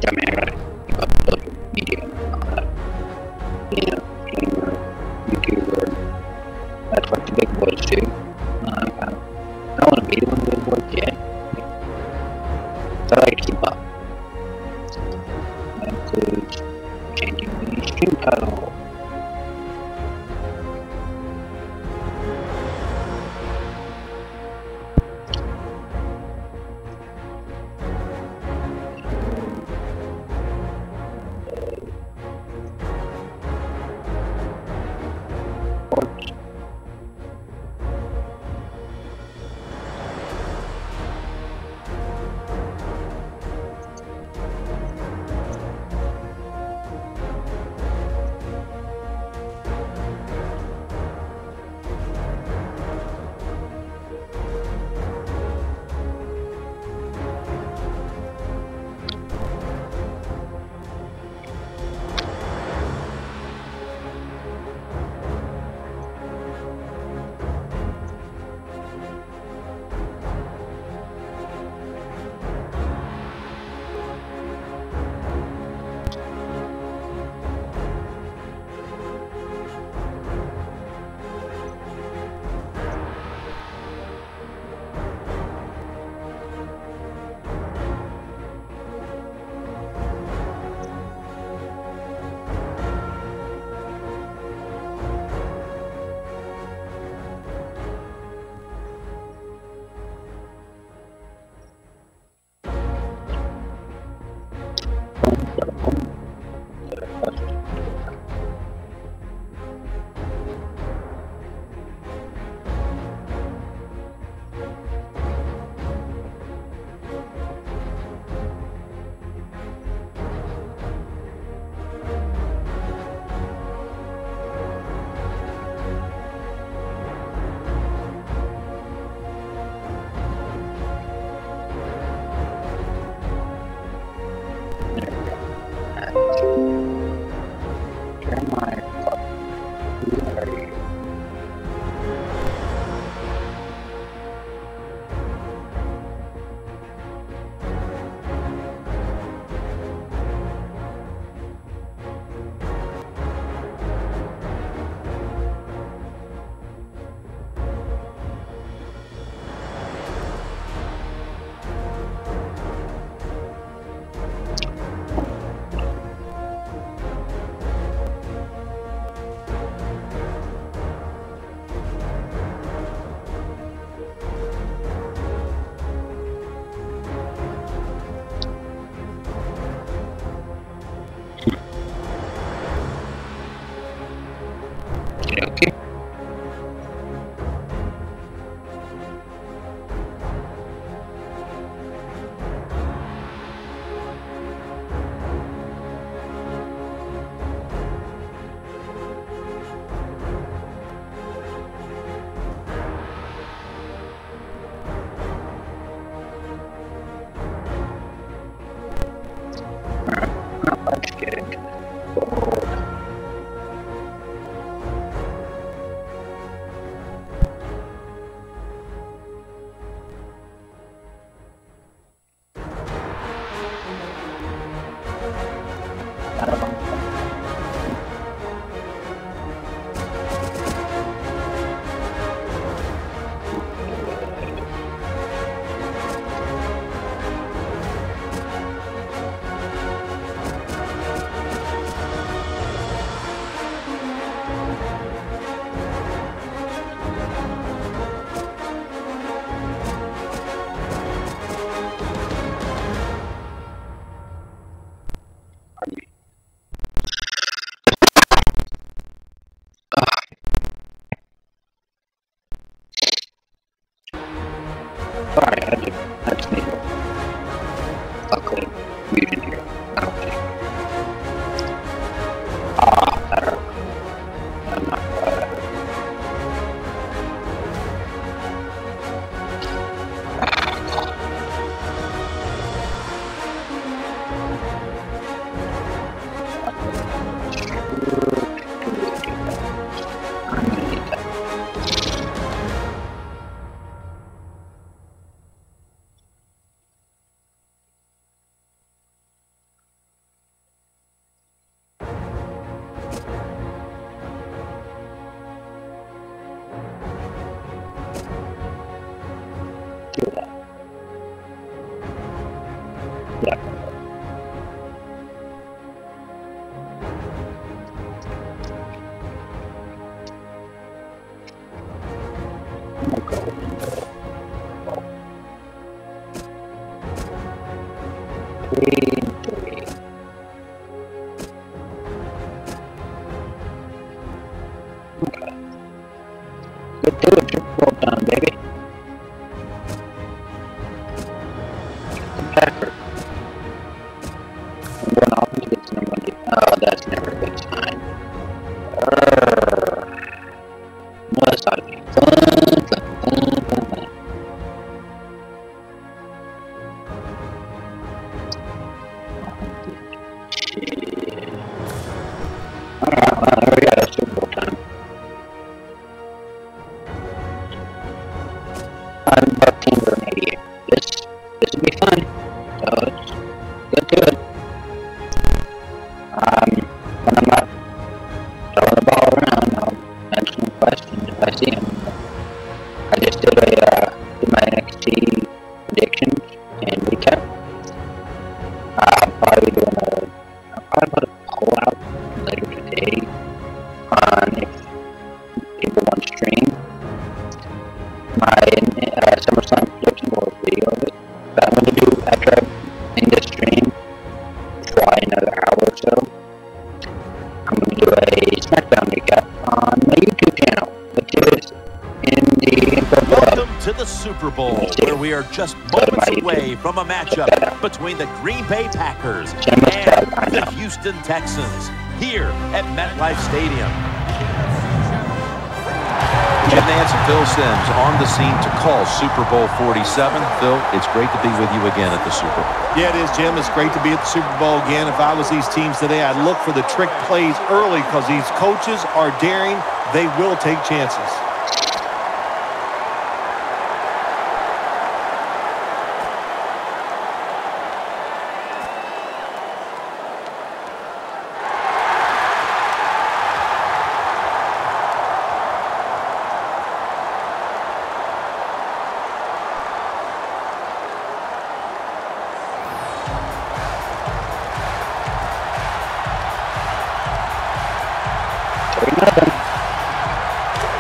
I mean, I gotta keep up social media and all that. You know, gamer, YouTuber. That's what the big boys do. I don't want to be one of the big boys yet. So I like to keep up. That includes changing the stream title. Okay. Let's get into the board. Yeah. Let's do it. Triple time, baby. Packer. I'm going off and get some money. Oh, that's never a good sign. Well, that's ought to be fun. Shit. Alright, well, we got a Super Bowl time. I'm about Timber and 88. This will be fun. So let's get to it. When I'm not throwing the ball around, I'll answer some questions if I see them. I just did my NXT predictions and recap. I'll probably put a poll out later today on if everyone stream my SummerSlam prediction or video of it. But I'm going to do after I end this stream, try another hour or so. I'm going to do a SmackDown recap on my YouTube channel, which is in the info below. Welcome to the Super Bowl, where we are just moments away from a matchup between the Green Bay Packers and the Houston Texans here at MetLife Stadium. Jim Nance and Phil Simms on the scene to call Super Bowl 47. Phil, it's great to be with you again at the Super Bowl. Yeah, it is, Jim. It's great to be at the Super Bowl again. If I was these teams today, I'd look for the trick plays early because these coaches are daring. They will take chances.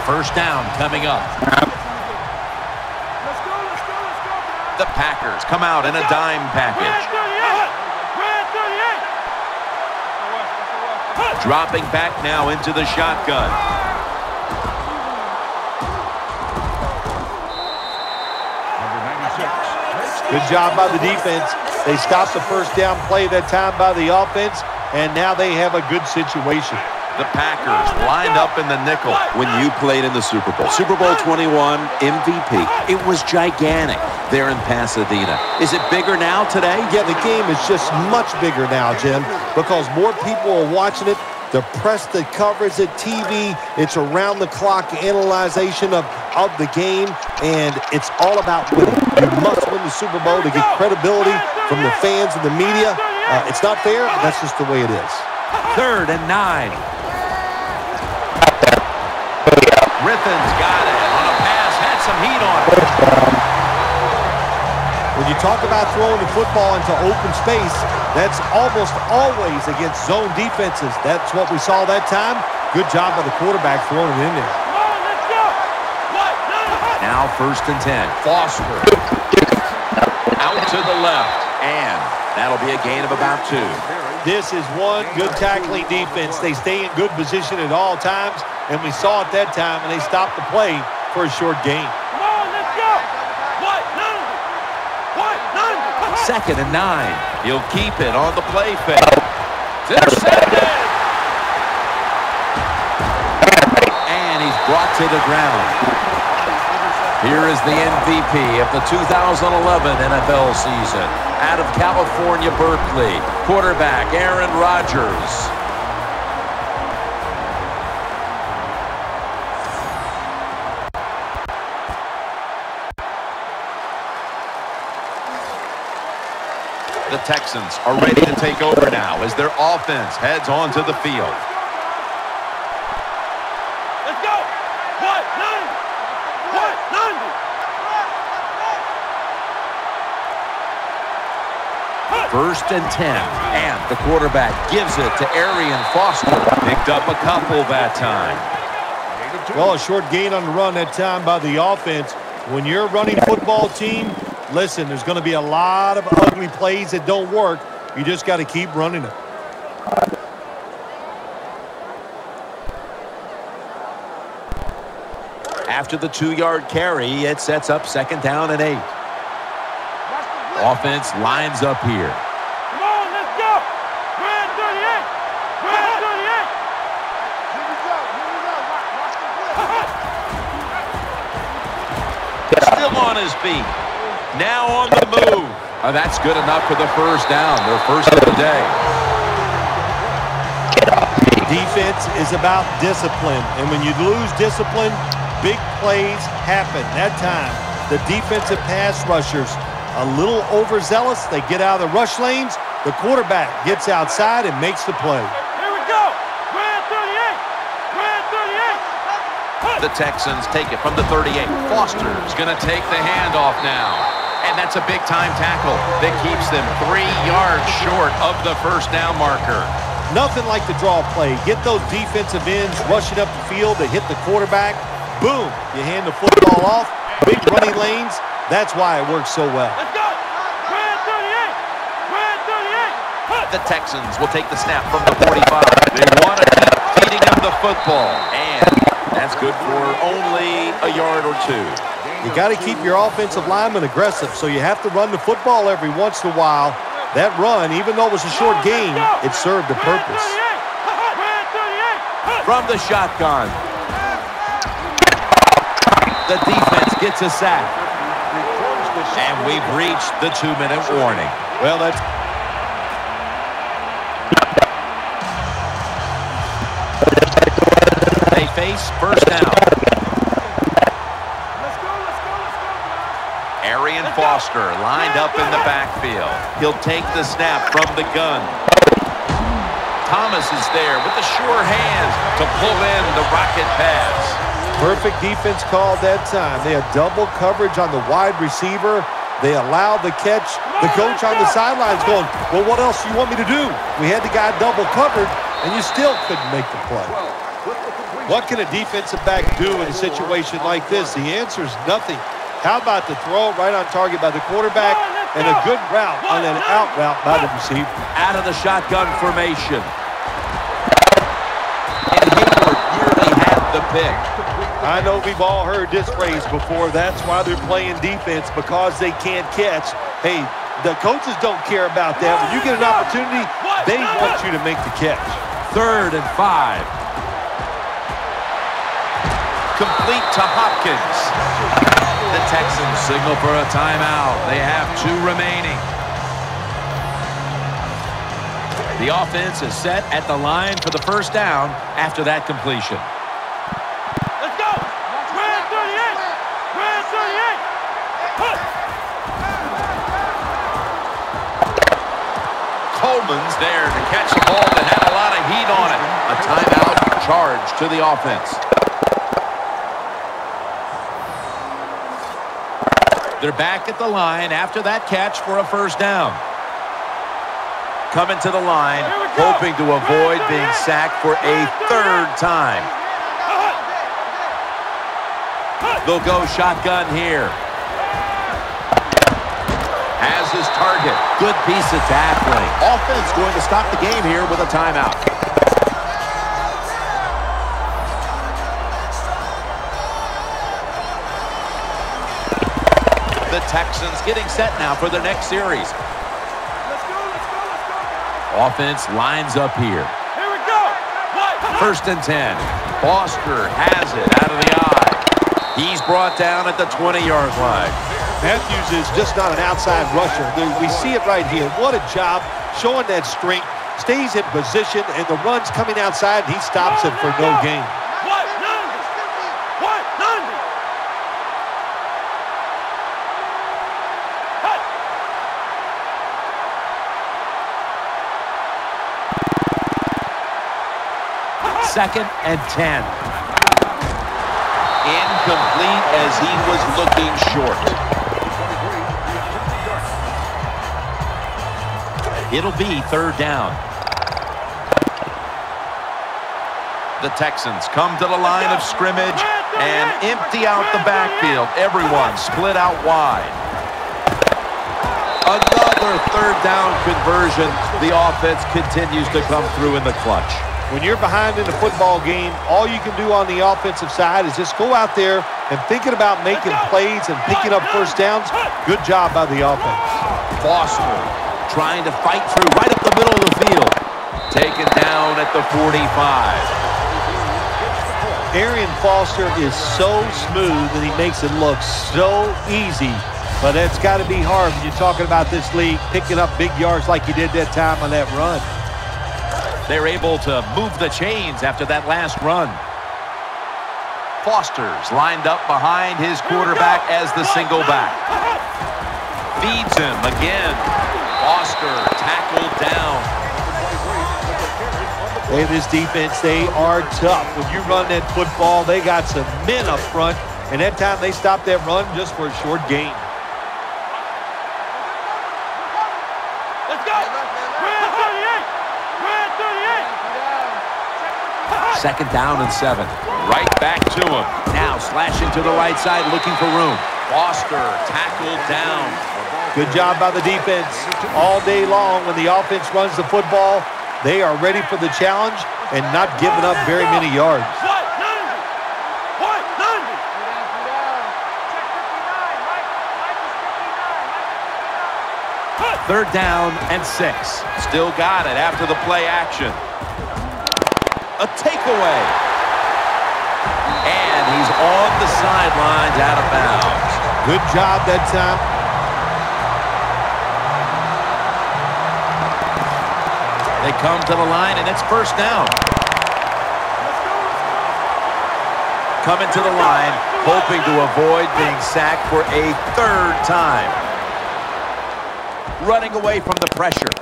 First down coming up. The Packers come out in a dime package. Dropping back now into the shotgun. Good job by the defense. They stopped the first down play that time by the offense, and now they have a good situation. The Packers lined up in the nickel when you played in the Super Bowl. Super Bowl 21 MVP. It was gigantic there in Pasadena. Is it bigger now today? Yeah, the game is just much bigger now, Jim, because more people are watching it. The press, the coverage, the TV, it's around-the-clock analyzation of the game, and it's all about winning. You must win the Super Bowl to get credibility from the fans and the media. It's not fair, but that's just the way it is. 3rd and 9. Riffin's got it on a pass, had some heat on it. When you talk about throwing the football into open space, that's almost always against zone defenses. That's what we saw that time. Good job by the quarterback throwing it in there. Now 1st and 10. Foster out to the left, and that'll be a gain of about 2. This is one good tackling defense. They stay in good position at all times, and we saw it that time, and they stopped the play for a short gain. 2nd and 9. He'll keep it on the play fake. Intercepted. And he's brought to the ground. Here is the MVP of the 2011 NFL season. Out of California, Berkeley, quarterback Aaron Rodgers. The Texans are ready to take over now as their offense heads onto the field. Let's go! What? None! What? None! 1st and 10. And the quarterback gives it to Arian Foster. Picked up a couple that time. Well, a short gain on the run that time by the offense. When you're a running football team, listen, there's going to be a lot of ugly plays that don't work. You just got to keep running it. After the 2-yard carry, it sets up 2nd down and 8. Offense lines up here. Come on, let's go. Brand 38. Brand 38. Here we go. Watch the play. Still on his feet. Now on the move. That's good enough for the 1st down. Their first of the day. Defense is about discipline. And when you lose discipline, big plays happen. That time, the defensive pass rushers a little overzealous. They get out of the rush lanes. The quarterback gets outside and makes the play. Here we go. Brand 38. Brand 38. The Texans take it from the 38. Foster's going to take the handoff now. And that's a big-time tackle that keeps them 3 yards short of the 1st down marker. Nothing like the draw play. Get those defensive ends rushing up the field to hit the quarterback. Boom. You hand the football off. Big running lanes. That's why it works so well. Let's go. Brand 38. Brand 38. The Texans will take the snap from the 45. They want to keep feeding him the football. And that's good for only a yard or 2. You got to keep your offensive lineman aggressive, so you have to run the football every once in a while. That run, even though it was a short gain, it served a purpose. From the shotgun. The defense gets a sack. And we've reached the 2-minute warning. Well, that's... They face 1st down. Arian Foster lined up in the backfield. He'll take the snap from the gun. Thomas is there with the sure hands to pull in the rocket pass. Perfect defense call that time. They had double coverage on the wide receiver. They allowed the catch. The coach on the sidelines going, well, what else do you want me to do? We had the guy double covered, and you still couldn't make the play. What can a defensive back do in a situation like this? The answer is nothing. How about the throw right on target by the quarterback and a good route on an out route by the receiver? Out of the shotgun formation. And Hayward nearly had the pick. I know we've all heard this phrase before. That's why they're playing defense, because they can't catch. Hey, the coaches don't care about that. When you get an opportunity, they want you to make the catch. 3rd and 5. Complete to Hopkins. The Texans signal for a timeout. They have 2 remaining. The offense is set at the line for the 1st down after that completion. Let's go. Brand 38. Brand 38. Coleman's there to catch the ball that had a lot of heat on it. A timeout charge to the offense. They're back at the line after that catch for a 1st down. Coming to the line, hoping to avoid being sacked for a 3rd time. They'll go shotgun here. Has his target. Good piece of tackling. Offense going to stop the game here with a timeout. The Texans getting set now for their next series. Offense lines up here. Here we go. 1st and 10. Foster has it out of the eye. He's brought down at the 20-yard line. Matthews is just not an outside rusher. We see it right here. What a job showing that strength. Stays in position, and the run's coming outside, and he stops it for no gain. Second and 10. Incomplete as he was looking short. It'll be 3rd down. The Texans come to the line of scrimmage and empty out the backfield. Everyone split out wide. Another 3rd down conversion. The offense continues to come through in the clutch. When you're behind in a football game, all you can do on the offensive side is just go out there and thinking about making plays and picking up first downs. Good job by the offense. Foster trying to fight through right up the middle of the field. Taken down at the 45. Arian Foster is so smooth and he makes it look so easy. But it's got to be hard when you're talking about this league, picking up big yards like he did that time on that run. They're able to move the chains after that last run. Foster's lined up behind his quarterback as the single back. Feeds him again. Foster tackled down. Hey, this defense, they are tough. When you run that football, they got some men up front. And that time they stopped that run just for a short gain. Let's go. We're at 38. We're at 38. 2nd down and 7. Right back to him. Now slashing to the right side, looking for room. Foster tackled down. Good job by the defense. All day long when the offense runs the football, they are ready for the challenge and not giving up very many yards. 3rd down and 6. Still got it after the play action. A takeaway. And he's on the sidelines out of bounds. Good job that time. They come to the line, and it's 1st down. Coming to the line, hoping to avoid being sacked for a 3rd time. Running away from the pressure.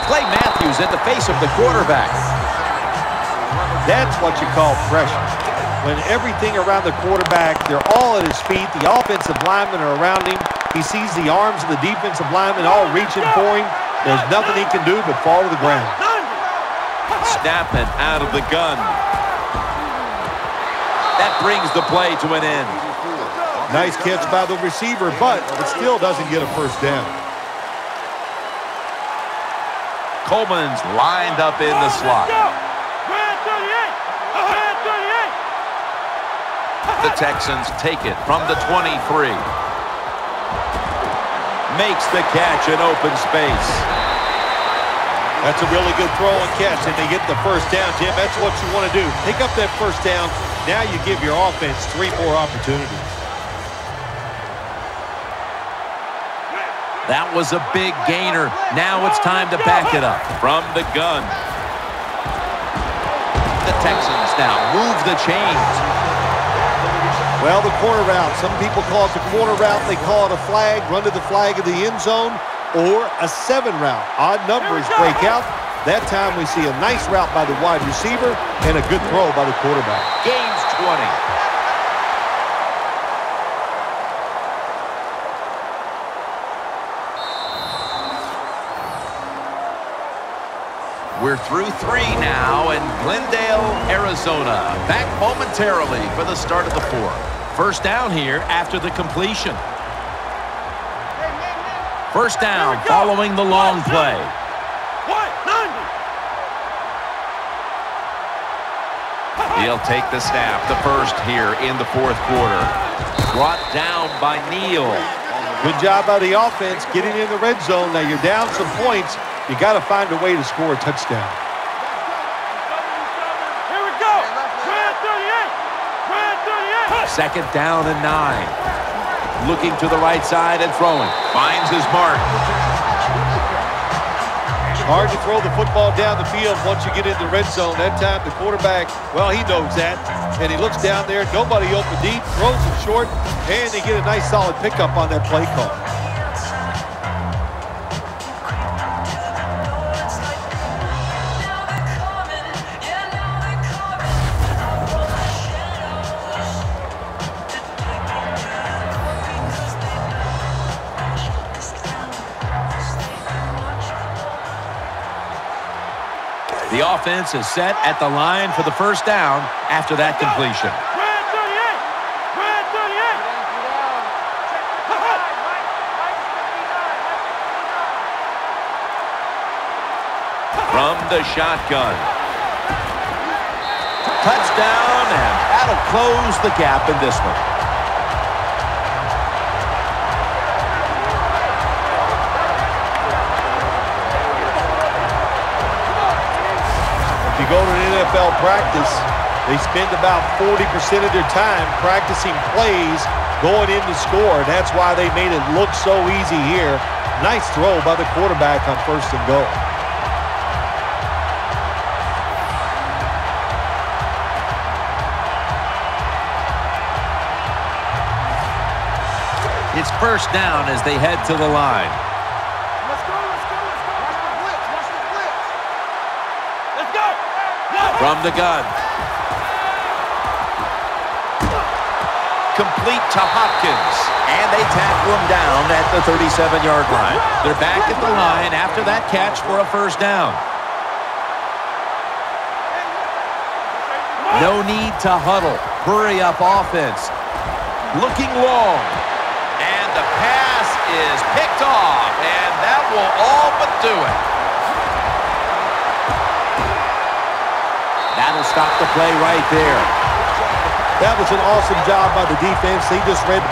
Clay Matthews in the face of the quarterback. That's what you call pressure. When everything around the quarterback, they're all at his feet. The offensive linemen are around him. He sees the arms of the defensive linemen all reaching for him. There's nothing he can do but fall to the ground. Snapping out of the gun. That brings the play to an end. Nice catch by the receiver, but it still doesn't get a 1st down. Coleman's lined up in the slot. The Texans take it from the 23. Makes the catch in open space. That's a really good throw and catch, and they get the 1st down, Jim. That's what you want to do. Pick up that 1st down. Now you give your offense 3 more opportunities. That was a big gainer. Now it's time to back it up from the gun. The Texans now move the chains. Well, the corner route. Some people call it the corner route. They call it a flag, run to the flag of the end zone, or a 7 route. Odd numbers break out. That time we see a nice route by the wide receiver and a good throw by the quarterback. Gains 20. We're through 3 now in Glendale, Arizona. Back momentarily for the start of the 4th. 1st down here after the completion. 1st down following the long play. He'll take the snap, the 1st here in the 4th quarter. Brought down by Neal. Good job by the offense getting in the red zone. Now you're down some points. You got to find a way to score a touchdown. Here we go. We're at 38. We're at 38. 2nd down and 9. Looking to the right side and throwing. Finds his mark. Hard to throw the football down the field once you get in the red zone. That time the quarterback, well, he knows that. And he looks down there, nobody open deep, throws it short, and they get a nice solid pickup on that play call. The offense is set at the line for the first down after that completion. From the shotgun. Touchdown, and that'll close the gap in this one. If you go to an NFL practice, they spend about 40% of their time practicing plays going in to score. And that's why they made it look so easy here. Nice throw by the quarterback on 1st and goal. It's first down as they head to the line. Let's go, let's go, let's go. Watch the blitz, watch the blitz. Let's go. From the gun. Complete to Hopkins. And they tackle him down at the 37-yard line. They're back at the line after that catch for a first down. No need to huddle. Hurry up offense. Looking long. And the pass is picked off. And that will all but do it. That'll stop the play right there. That was an awesome job by the defense. They just read.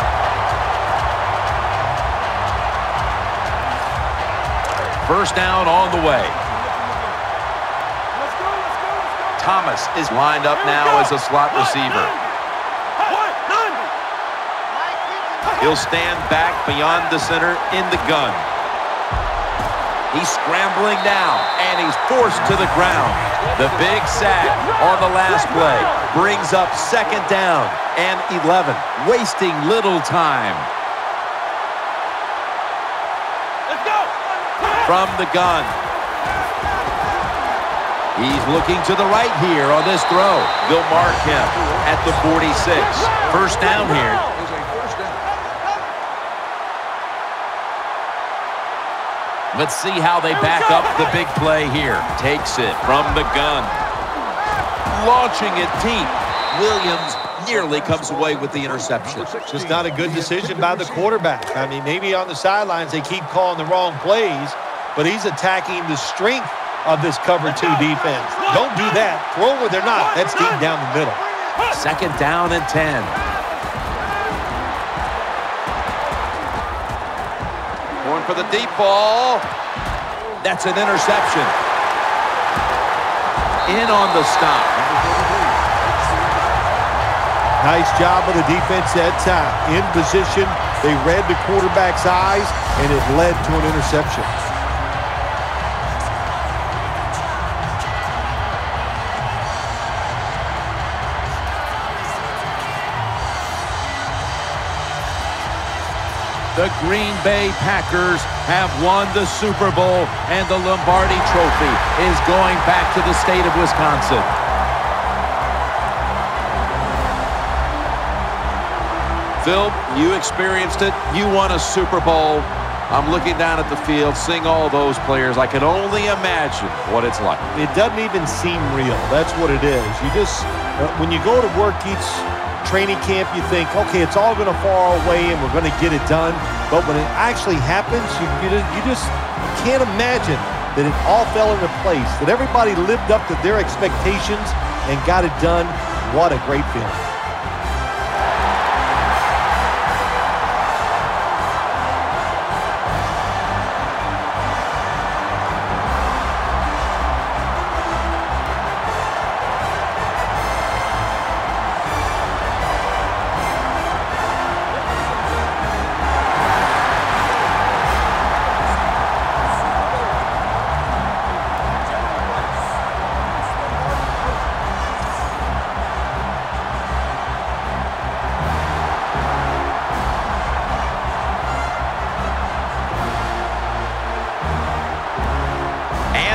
First down on the way. Let's go, let's go, let's go. Thomas is lined up now as a slot receiver. He'll stand back beyond the center in the gun. He's scrambling now, and he's forced to the ground. The big sack on the last play brings up second down and 11, wasting little time. Let's go. From the gun. He's looking to the right here on this throw. They'll mark him at the 46. First down here. Let's see how they back up the big play here. Takes it from the gun. Launching it deep. Williams nearly comes away with the interception. Just not a good decision by the quarterback. I mean, maybe on the sidelines they keep calling the wrong plays, but he's attacking the strength of this cover 2 defense. Don't do that. Throw where they're not. That's deep down the middle. Second down and 10. Going for the deep ball. That's an interception. In on the stop. Nice job of the defense that time. In position, they read the quarterback's eyes, and it led to an interception. The Green Bay Packers have won the Super Bowl, and the Lombardi Trophy is going back to the state of Wisconsin. Phil, you experienced it. You won a Super Bowl. I'm looking down at the field, seeing all those players. I can only imagine what it's like. It doesn't even seem real. That's what it is. You just, when you go to work each training camp, you think, okay, it's all going to fall away and we're going to get it done. But when it actually happens, you just can't imagine that it all fell into place, that everybody lived up to their expectations and got it done. What a great feeling.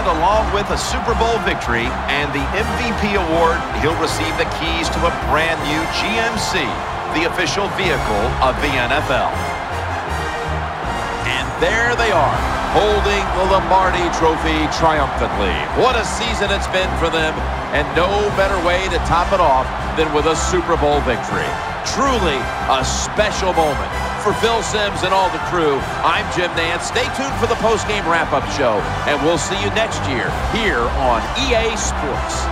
Along with a Super Bowl victory and the MVP award, he'll receive the keys to a brand new GMC, the official vehicle of the NFL. And there they are, holding the Lombardi Trophy triumphantly. What a season it's been for them, and no better way to top it off than with a Super Bowl victory. Truly a special moment. For Phil Simms and all the crew, I'm Jim Nance. Stay tuned for the post-game wrap-up show, and we'll see you next year here on EA Sports.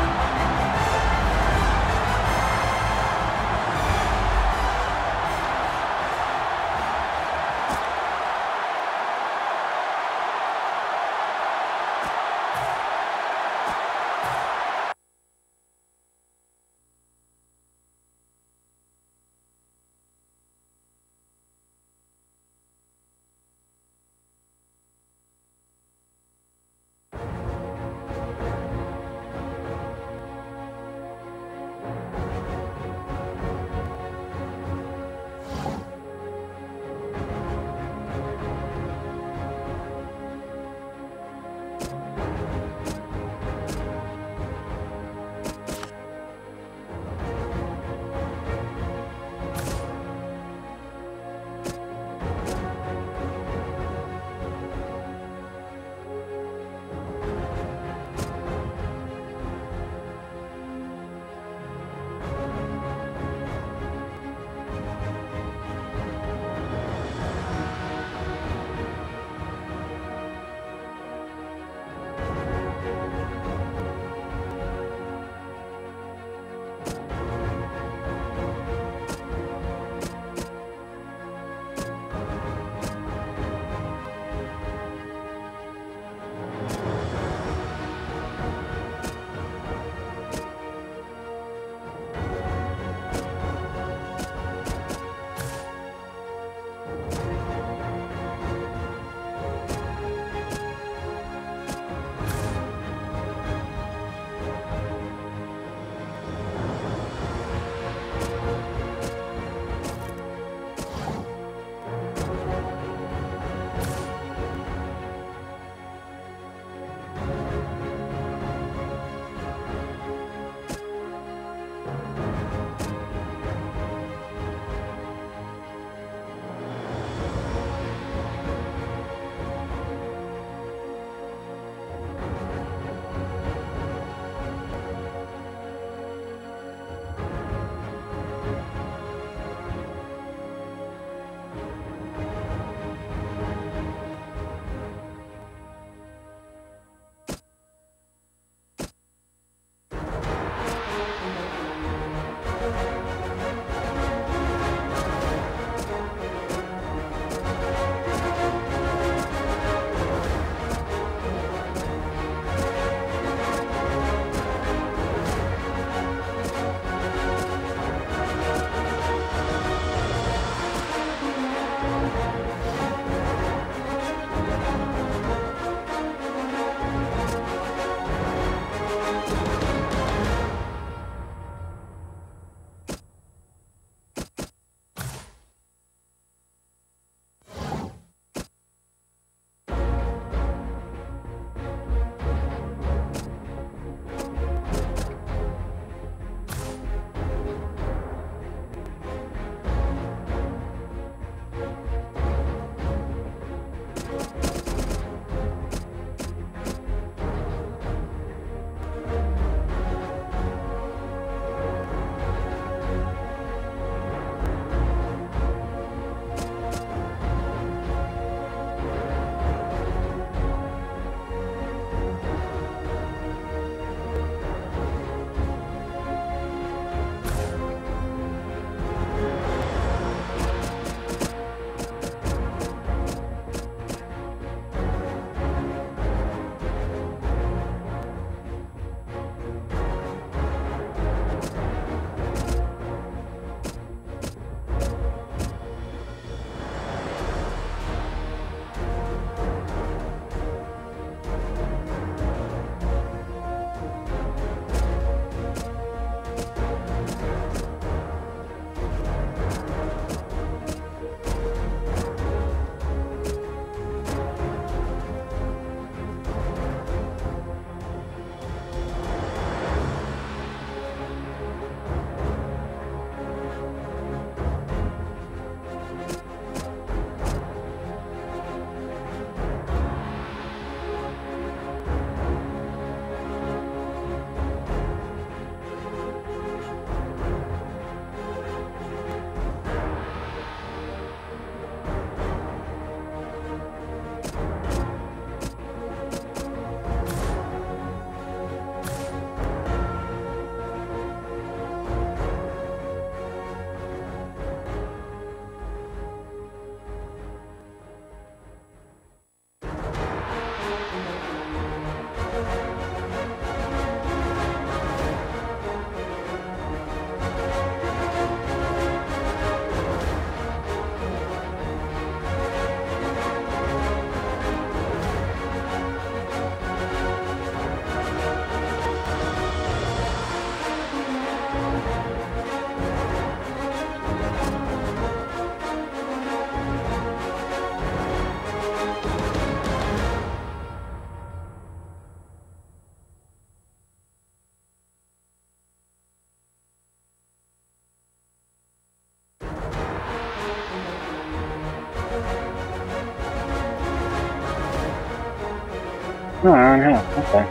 Oh, hour and a half. Okay.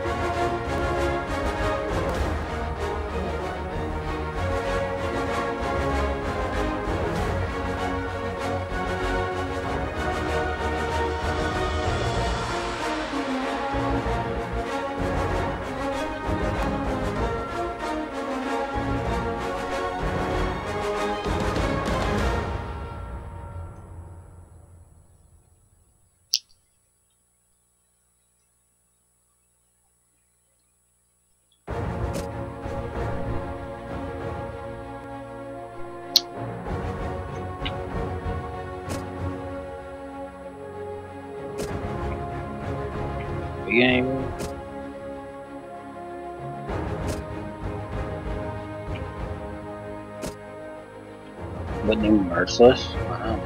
Beginning. But new merciless? Wow.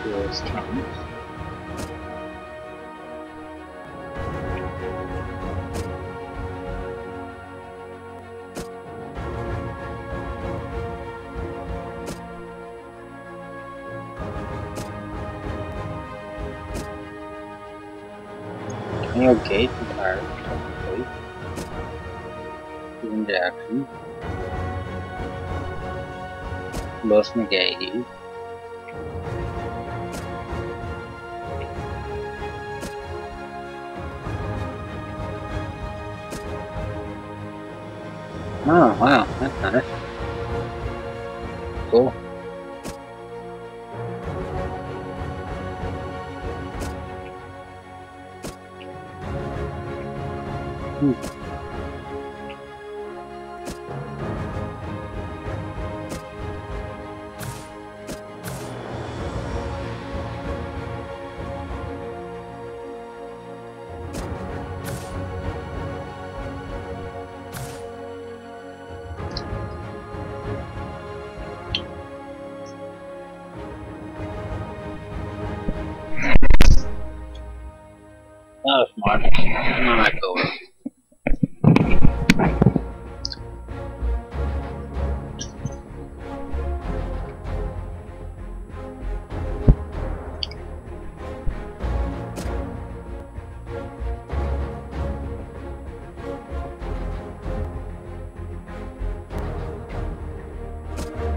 Here's Thomas. Daniel Gates retired. Steven Jackson. Los McGahee. Oh, wow, that's nice. Cool. That was smart. I'm not over.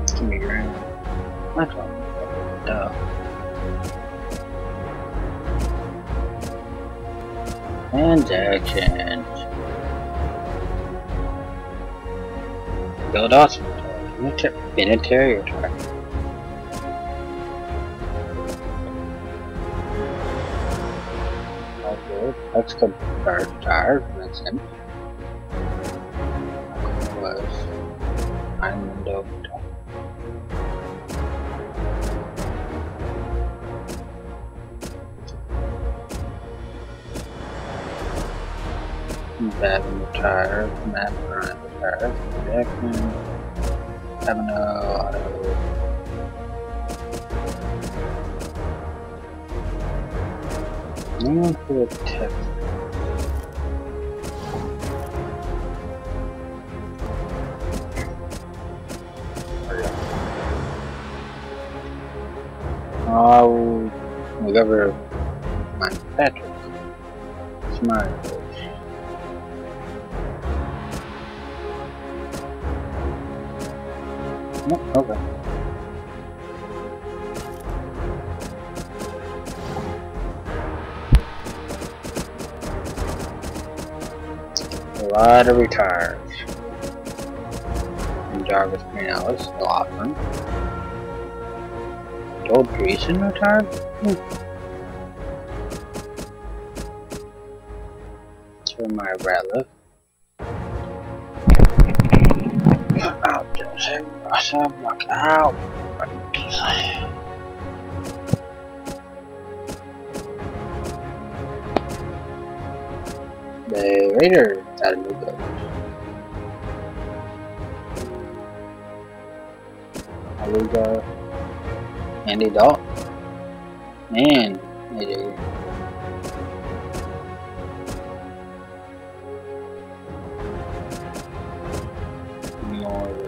Give me your hand. That's all. Duh. Transactions. Build awesome. Binitary retire. All good. Let's go first. Retire. Makes sense. Was I'm window. Madden retired, Madden retired, Jackson, having a auto. No for the text. Oh, whoever manufactured smart. No, okay. A lot of retires. And Jarvis Green Ellis, no offering. Joel Dreesen retired? Jeremiah Ratliff. Out, Joseph Russell, knock out. The Raiders got a new coach. Aluga, Andy Dalton, and Yeah. More.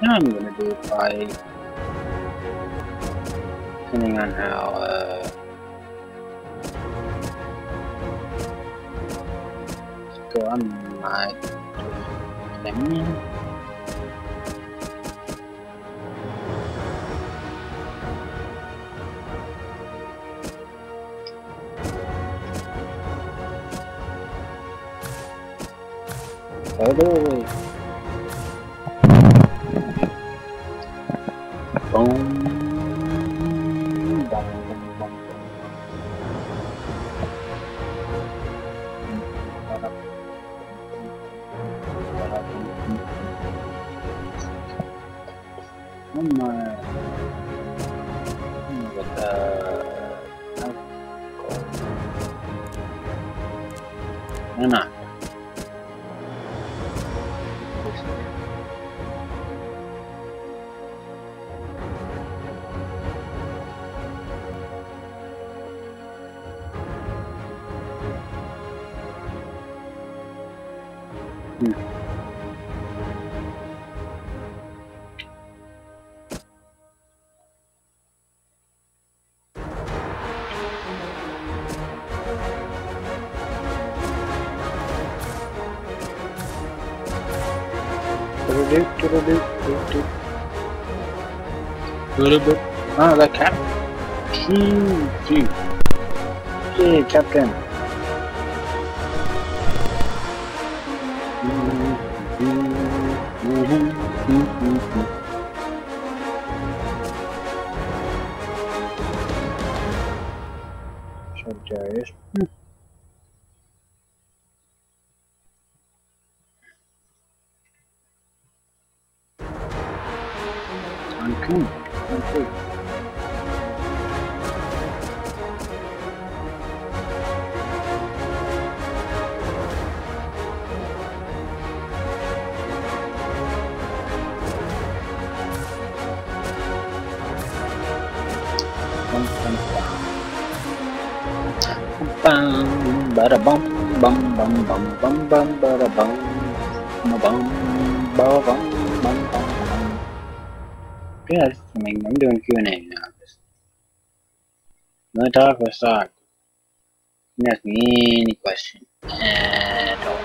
I'm gonna do it by depending on how go. I might just Totally. Boom. Bum, bum, bum. Why not? Oh, that cap. Gee, Captain. So Darius. Okay. Bum, bada bum, bum, bum, bum, bum, bum, bada bum, bum, bum, bum, bum, bum. Yes, I'm doing Q&A now. No talk or start. You can ask me any question at all.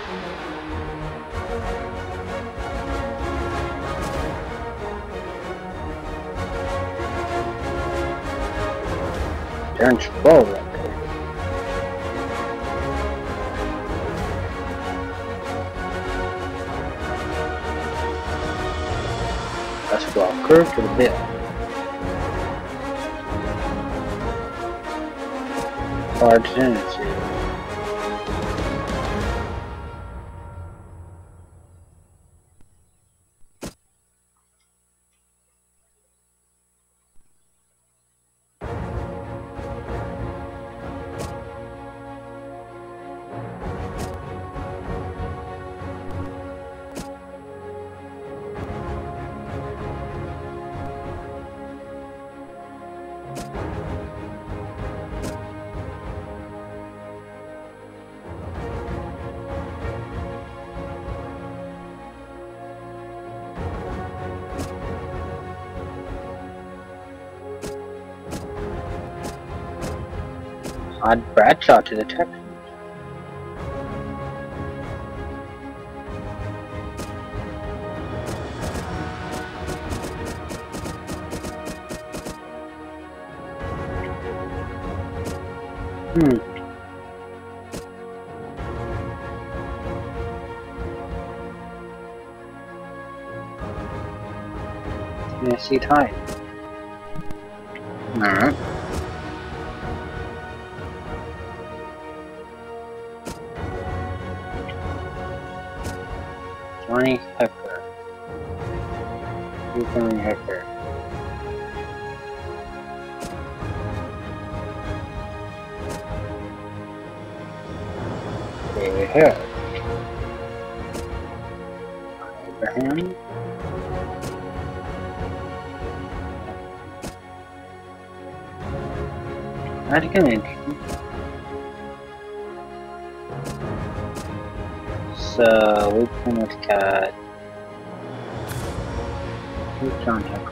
Turn scroll right there. Let's go curve to the bit. Hard tendency. Odd Bradshaw to the Texans. Tennessee Titans. Alright. Johnny Hecker. Who's Johnny Hecker? David Harris. him. That's kind of interesting. So we pretty much got two contact.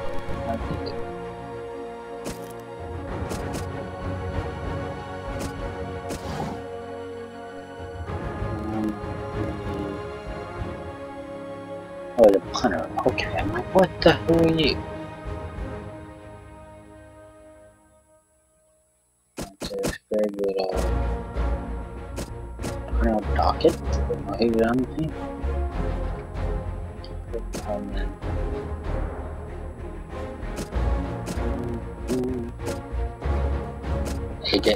Oh, the punter. Okay, I'm like, what the hell are you? That's a very good Colonel Dockett. I don't know who's on the team. AJ.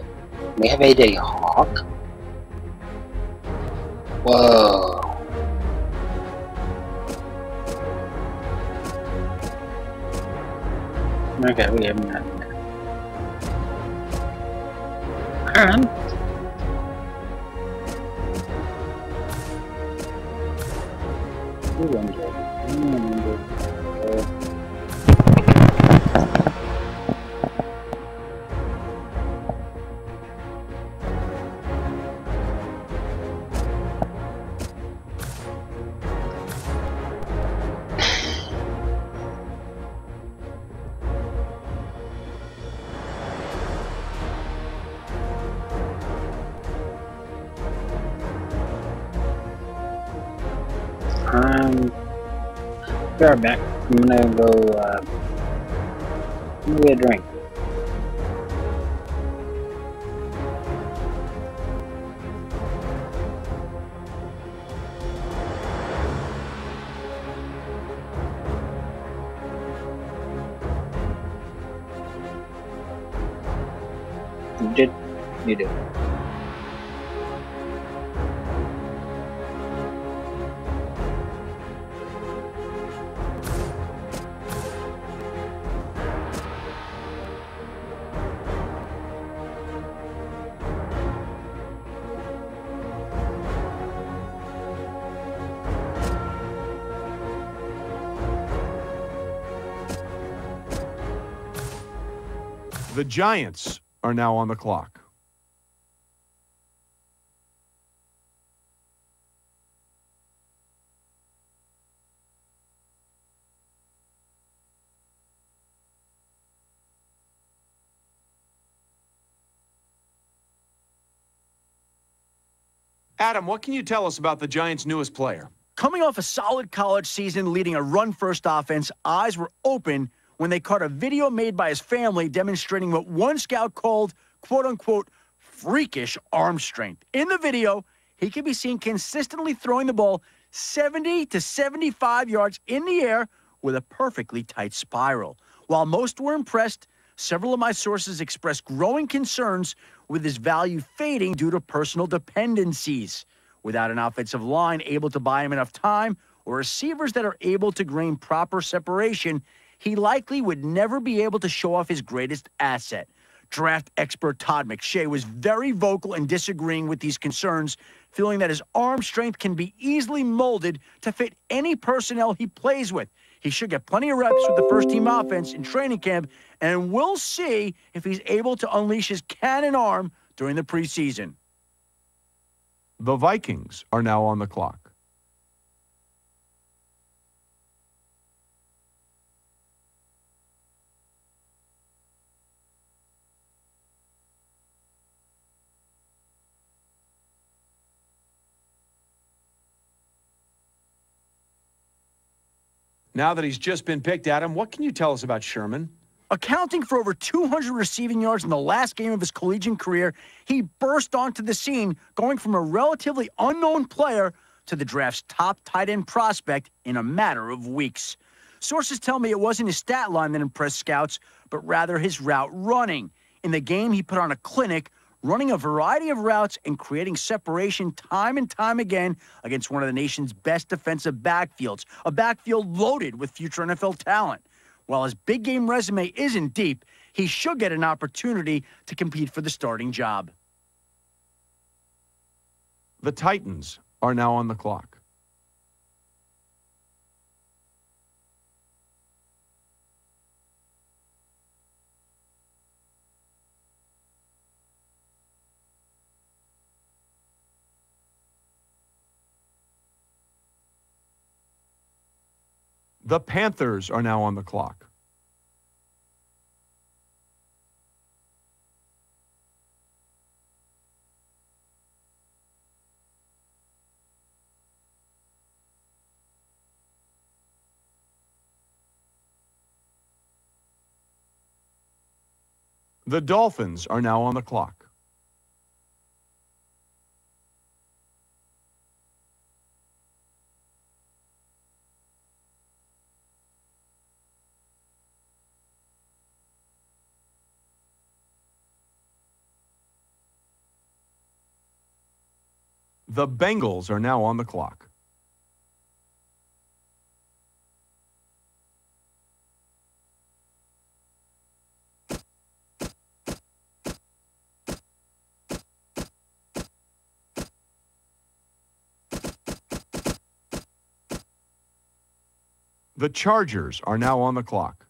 We have AJ Hawk? Whoa. Okay, we have that. And be right back. I'm gonna go get a drink. You did? You did. The Giants are now on the clock. Adam, what can you tell us about the Giants' newest player? Coming off a solid college season leading a run-first offense, eyes were open when they caught a video made by his family demonstrating what one scout called, quote-unquote, freakish arm strength. In the video, he can be seen consistently throwing the ball 70 to 75 yards in the air with a perfectly tight spiral. While most were impressed, several of my sources expressed growing concerns with his value fading due to personal dependencies. Without an offensive line able to buy him enough time or receivers that are able to gain proper separation, he likely would never be able to show off his greatest asset. Draft expert Todd McShay was very vocal in disagreeing with these concerns, feeling that his arm strength can be easily molded to fit any personnel he plays with. He should get plenty of reps with the first-team offense in training camp, and we'll see if he's able to unleash his cannon arm during the preseason. The Vikings are now on the clock. Now that he's just been picked, Adam, what can you tell us about Sherman? Accounting for over 200 receiving yards in the last game of his collegiate career, he burst onto the scene, going from a relatively unknown player to the draft's top tight end prospect in a matter of weeks. Sources tell me it wasn't his stat line that impressed scouts, but rather his route running. In the game, he put on a clinic, running a variety of routes and creating separation time and time again against one of the nation's best defensive backfields, a backfield loaded with future NFL talent. While his big game resume isn't deep, he should get an opportunity to compete for the starting job. The Titans are now on the clock. The Panthers are now on the clock. The Dolphins are now on the clock. The Bengals are now on the clock. The Chargers are now on the clock.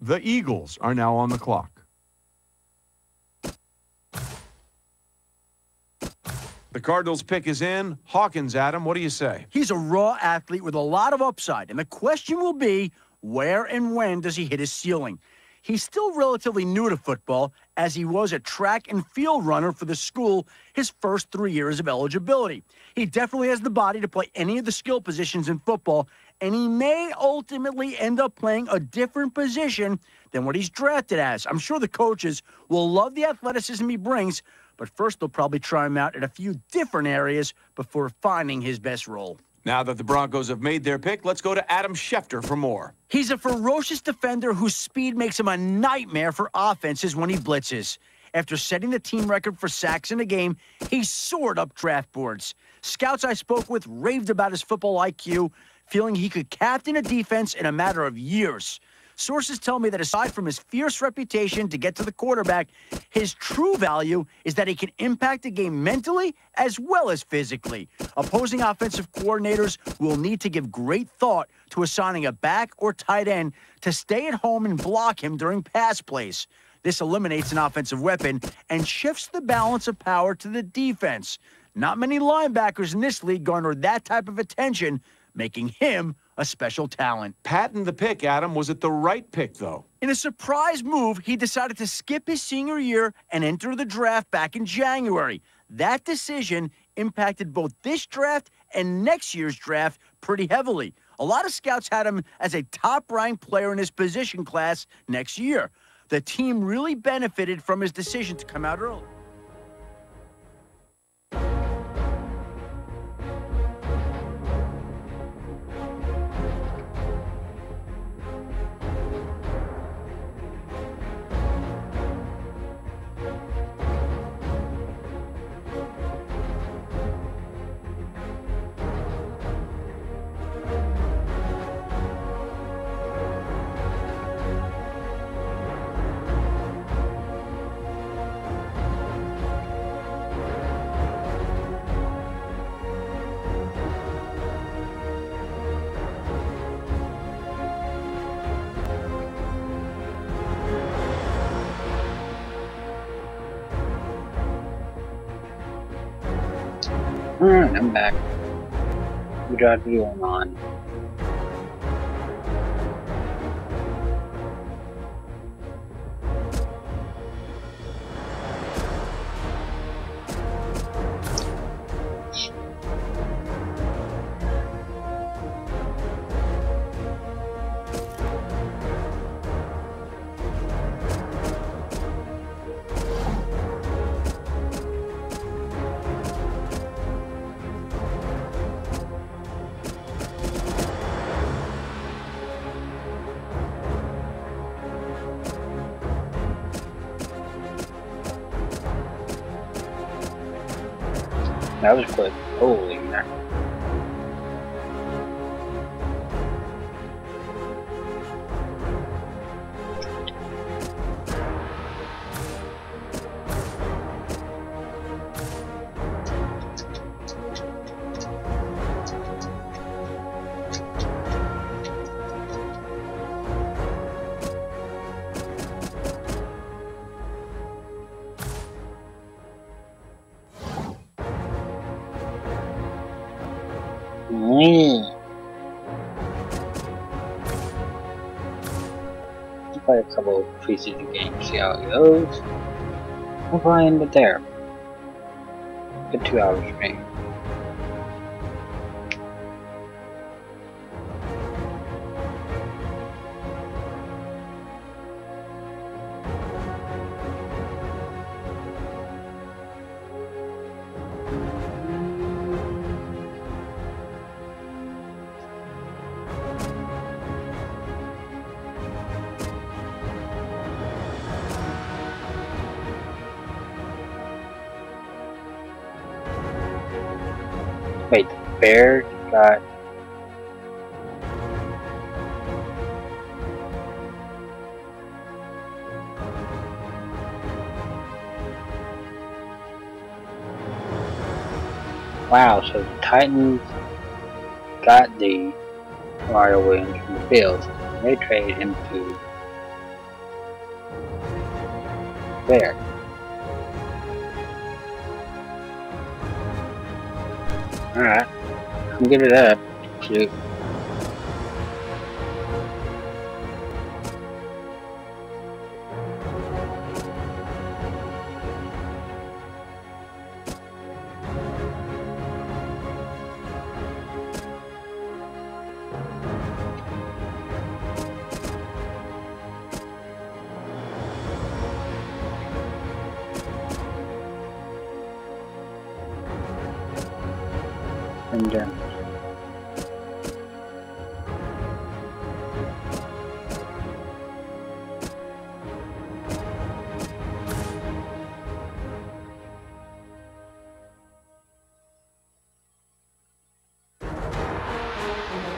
The Eagles are now on the clock. The Cardinals' pick is in. Hawkins, Adam, what do you say? He's a raw athlete with a lot of upside, and the question will be, where and when does he hit his ceiling? He's still relatively new to football, as he was a track and field runner for the school his first 3 years of eligibility. He definitely has the body to play any of the skill positions in football, and he may ultimately end up playing a different position than what he's drafted as. I'm sure the coaches will love the athleticism he brings, but first they'll probably try him out at a few different areas before finding his best role. Now that the Broncos have made their pick, let's go to Adam Schefter for more. He's a ferocious defender whose speed makes him a nightmare for offenses when he blitzes. After setting the team record for sacks in a game, he soared up draft boards. Scouts I spoke with raved about his football IQ, feeling he could captain a defense in a matter of years. Sources tell me that aside from his fierce reputation to get to the quarterback, his true value is that he can impact the game mentally as well as physically. Opposing offensive coordinators will need to give great thought to assigning a back or tight end to stay at home and block him during pass plays. This eliminates an offensive weapon and shifts the balance of power to the defense. Not many linebackers in this league garner that type of attention, making him a special talent. Patting the pick, Adam. Was it the right pick, though? In a surprise move, he decided to skip his senior year and enter the draft back in January. That decision impacted both this draft and next year's draft pretty heavily. A lot of scouts had him as a top-ranked player in his position class next year. The team really benefited from his decision to come out early. Alright, I'm back. We got video on. That was quick. Holy man. Play a couple of preseason games, see how it goes. We'll probably end it there. Good 2 hours for me. Wait, the Bears got... Wow, so the Titans got the Mario Williams from the Bills. They traded him to Bears. Alright, I'm good at that. Shoot. And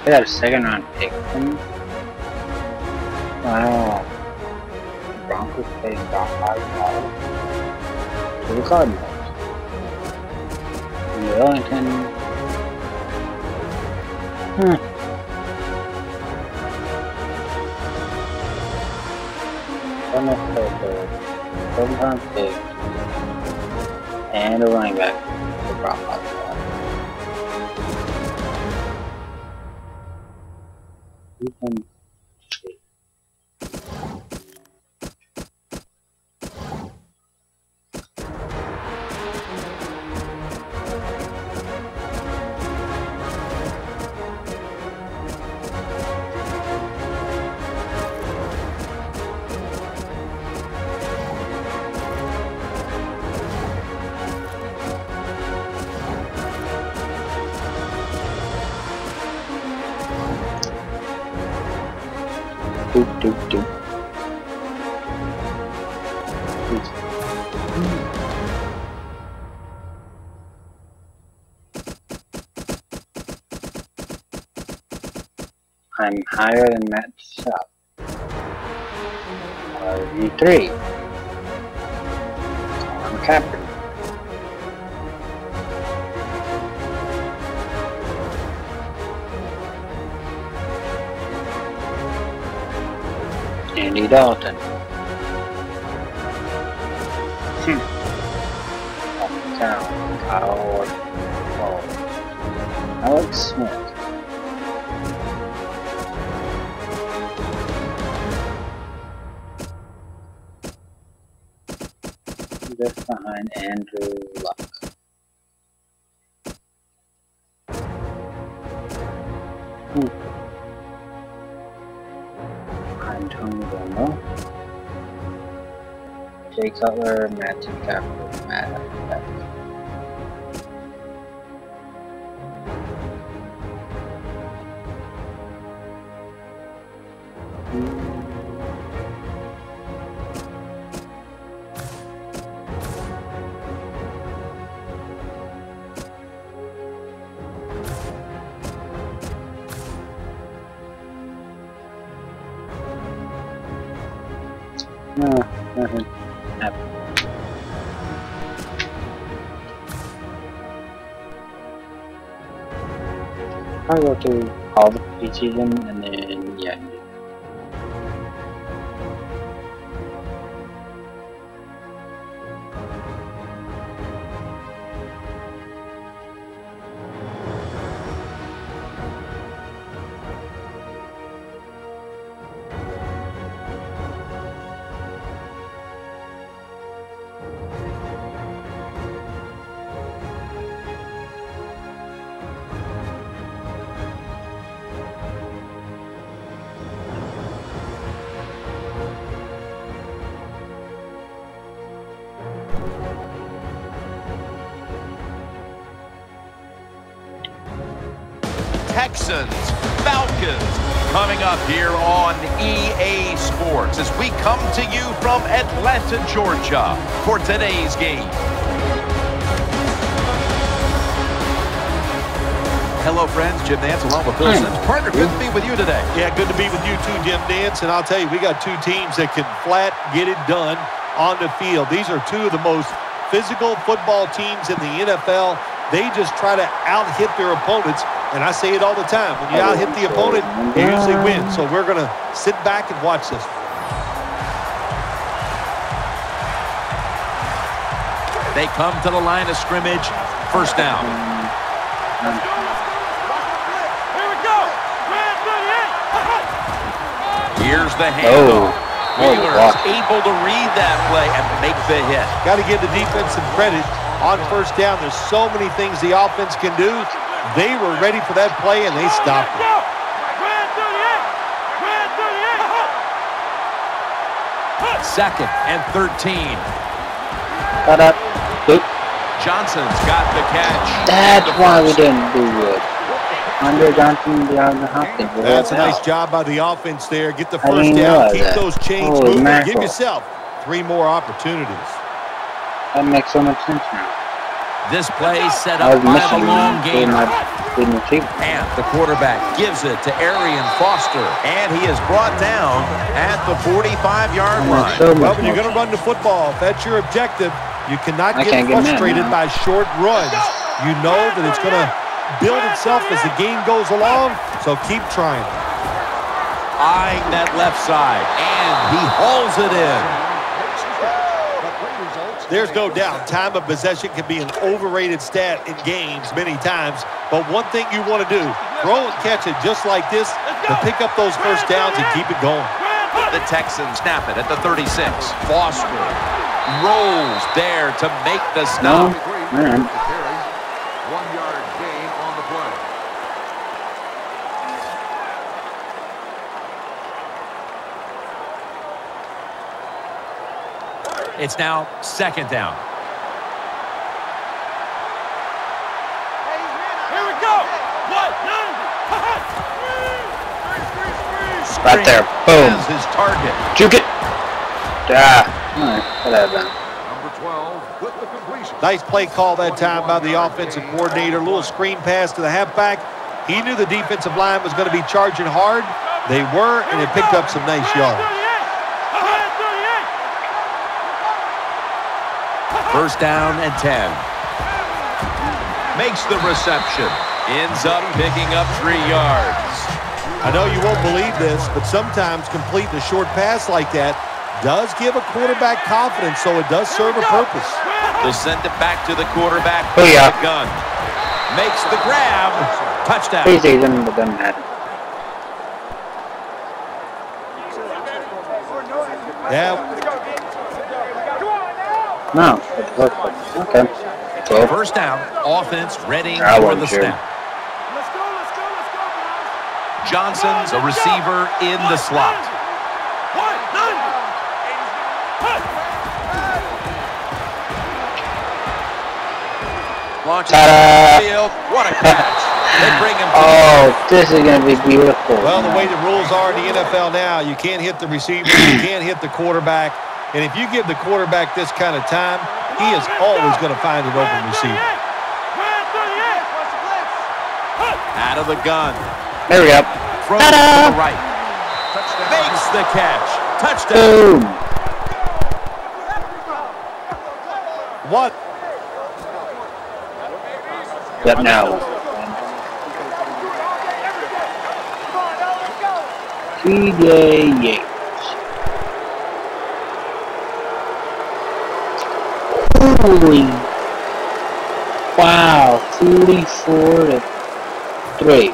they got a 2nd round pick. Wow. The Broncos paid about $5 to the Cardinals. And the Wellington. Cardinals paid the 7th round pick and a running back to the Broncos. I'm higher than Matt Schaub. RV3. Colin Kaepernick. Andy Dalton. Town. Kyle Alex Smith. Just behind Andrew Luck. Behind Tony Romo. Jay Cutler, Matthew Stafford, Madden NFL. No, nothing happened. I'll go through all the preseason and then, yeah. Texans, Falcons, coming up here on EA Sports as we come to you from Atlanta, Georgia for today's game. Hello, friends. Jim Nance along with Bill Sims. Partner, good to be with you today. Yeah, good to be with you too, Jim Nance. And I'll tell you, we got two teams that can flat get it done on the field. These are two of the most physical football teams in the NFL. They just try to out-hit their opponents. And I say it all the time. When you out-hit the opponent, you usually win. So we're going to sit back and watch this. They come to the line of scrimmage. First down. Here's the handoff. Wheeler's able to read that play and make the hit. Got to give the defense some credit on first down. There's so many things the offense can do. They were ready for that play, and they stopped it. Second and 13. Johnson's got the catch. That's why we didn't do it. Andre Johnson, DeAndre Hopkins. That's a nice job by the offense there. Get the first down. Keep those chains moving. Give yourself 3 more opportunities. That makes so much sense now. This play set up by the long game. And the quarterback gives it to Arian Foster. And he is brought down at the 45-yard line. Well, when you're going to run the football, if that's your objective, you cannot get frustrated by short runs. You know that it's going to build itself as the game goes along, so keep trying. Eyeing that left side, and he hauls it in. There's no doubt time of possession can be an overrated stat in games many times, but one thing you want to do, throw and catch it just like this to pick up those first downs and keep it going. The Texans snap it at the 36. Foster rolls there to make the stop. It's now second down. Here we go. Right there. Boom. As his target. Juke it. Ah. Whatever. Number 12 with the completion. Nice play call that time by the offensive coordinator. A little screen pass to the halfback. He knew the defensive line was going to be charging hard. They were, and it picked up some nice yards. First down and 10. Makes the reception. Ends up picking up 3 yards. I know you won't believe this, but sometimes completing a short pass like that does give a quarterback confidence, so it does serve a purpose. They'll send it back to the quarterback. Oh, yeah. The gun. Makes the grab. Touchdown. Please, it doesn't matter. Yeah. No. Okay. So, first down. Offense ready for the snap. Johnson's a receiver in the slot. Launches the field. What a catch. They bring him to this is going to be beautiful. Well, the way the rules are in the NFL now, you can't hit the receiver, you can't hit the quarterback. And if you give the quarterback this kind of time, he is always going to find an open receiver. out of the gun. There we go. Throws to the right. Makes the catch. Touchdown. Boom. What? Yep, now. TJ Yates. Holy. Wow. 44-3.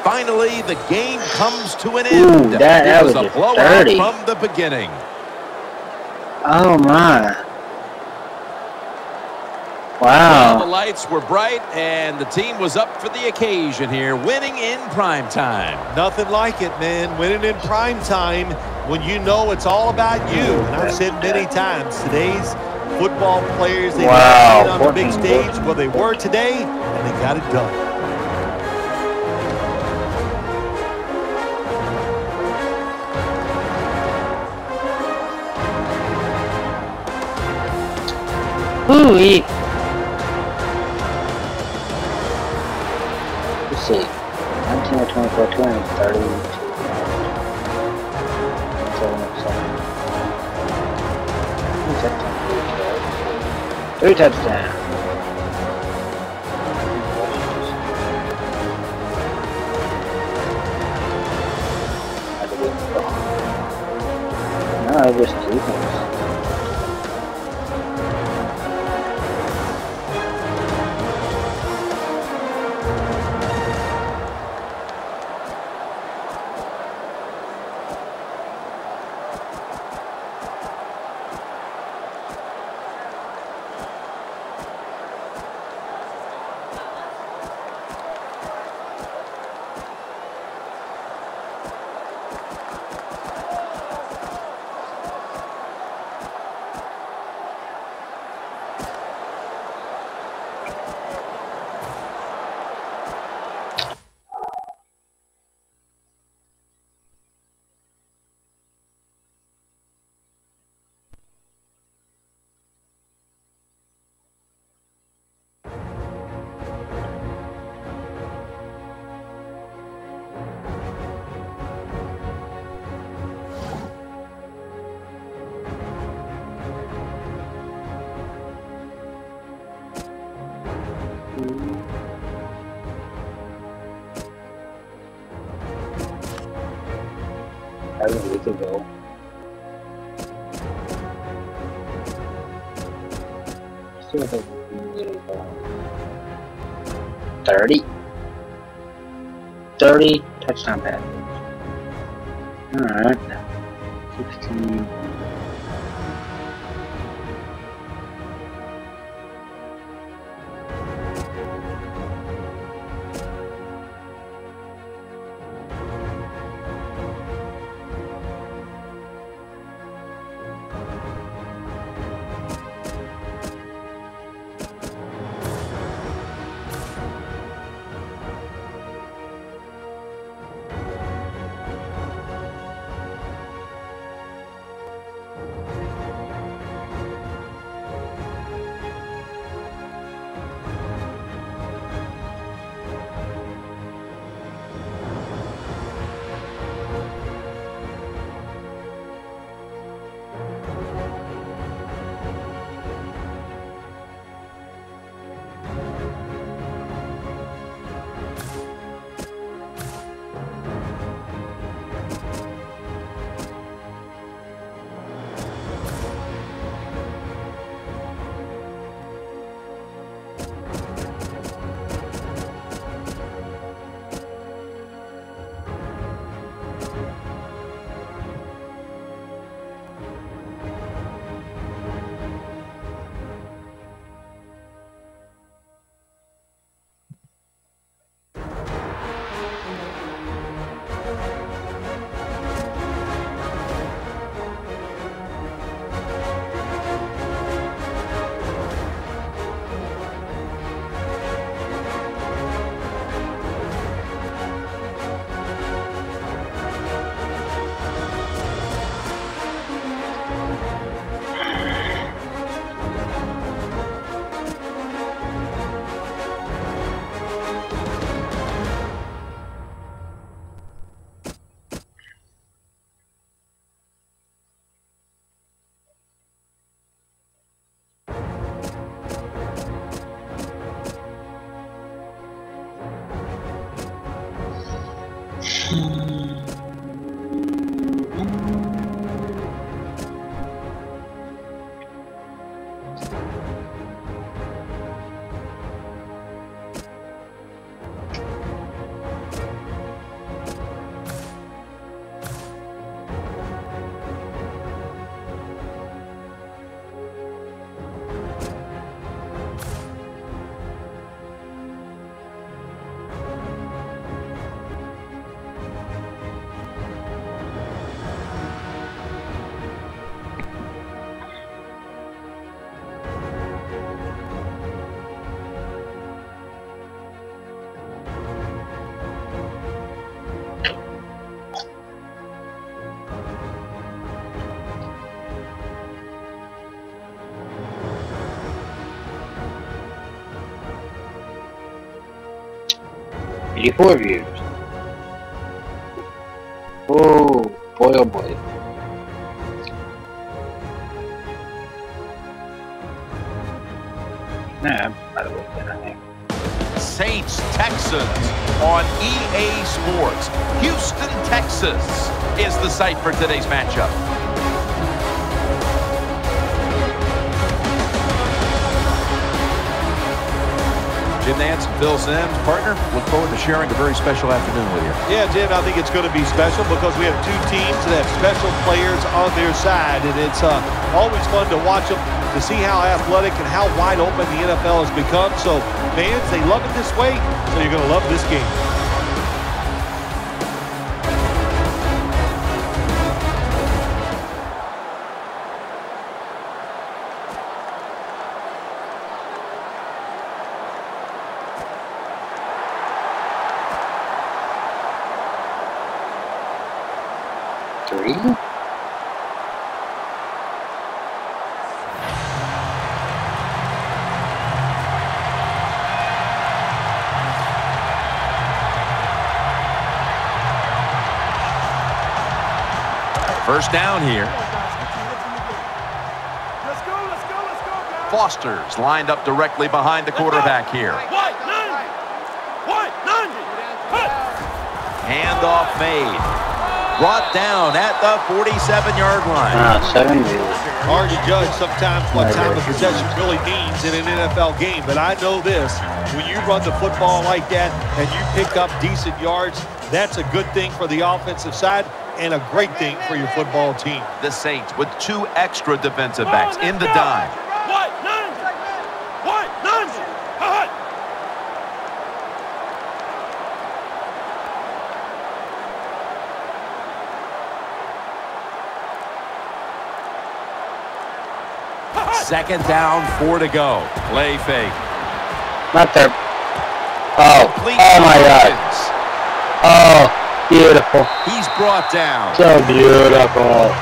Finally, the game comes to an end. Ooh, that was was a blowout dirty. from the beginning. Oh, my. Well, Wow. the lights were bright, and the team was up for the occasion here, winning in prime time. Nothing like it, man. Winning in prime time when you know it's all about you. And I've said many times, today's football players, they Wow. don't on the big stage. Well, they were today, and they got it done. Ooh-wee. Let's see. 19 or 24, 232. 3 touchdowns. No, I just defense. That was a week ago. Still have a little ball. 30 touchdown passes. Alright. 16. 84 views. Oh boy, oh boy. Nah, by the way, I think. Saints, Texans on EA Sports. Houston, Texas is the site for today's matchup. Jim Nance and Phil Simms, partner, look forward to sharing a very special afternoon with you. Yeah, Jim, I think it's going to be special because we have two teams that have special players on their side, and it's always fun to watch them, to see how athletic and how wide open the NFL has become. So, fans, they love it this way, so you're going to love this game. First down here. Let's go, guys. Foster's lined up directly behind the quarterback here. White, 90. Handoff made. Brought down at the 47-yard line. 70. Hard to judge sometimes what time of possession really means in an NFL game, but I know this. When you run the football like that and you pick up decent yards, that's a good thing for the offensive side and a great thing for your football team. The Saints with 2 extra defensive backs in the dime. White, 90. Second down, 4 to go. Play fake. Not there. Oh, Complete oh my God. Hopkins. Oh, beautiful. He's brought down. So beautiful.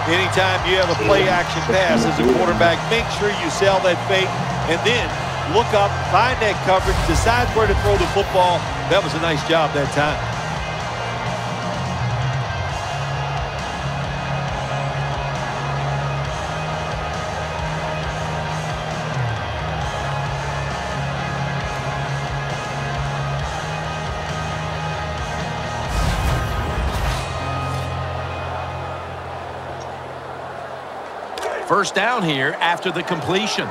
Anytime you have a play-action pass as a quarterback, make sure you sell that fake and then look up, find that coverage, decide where to throw the football. That was a nice job that time. First down here after the completion.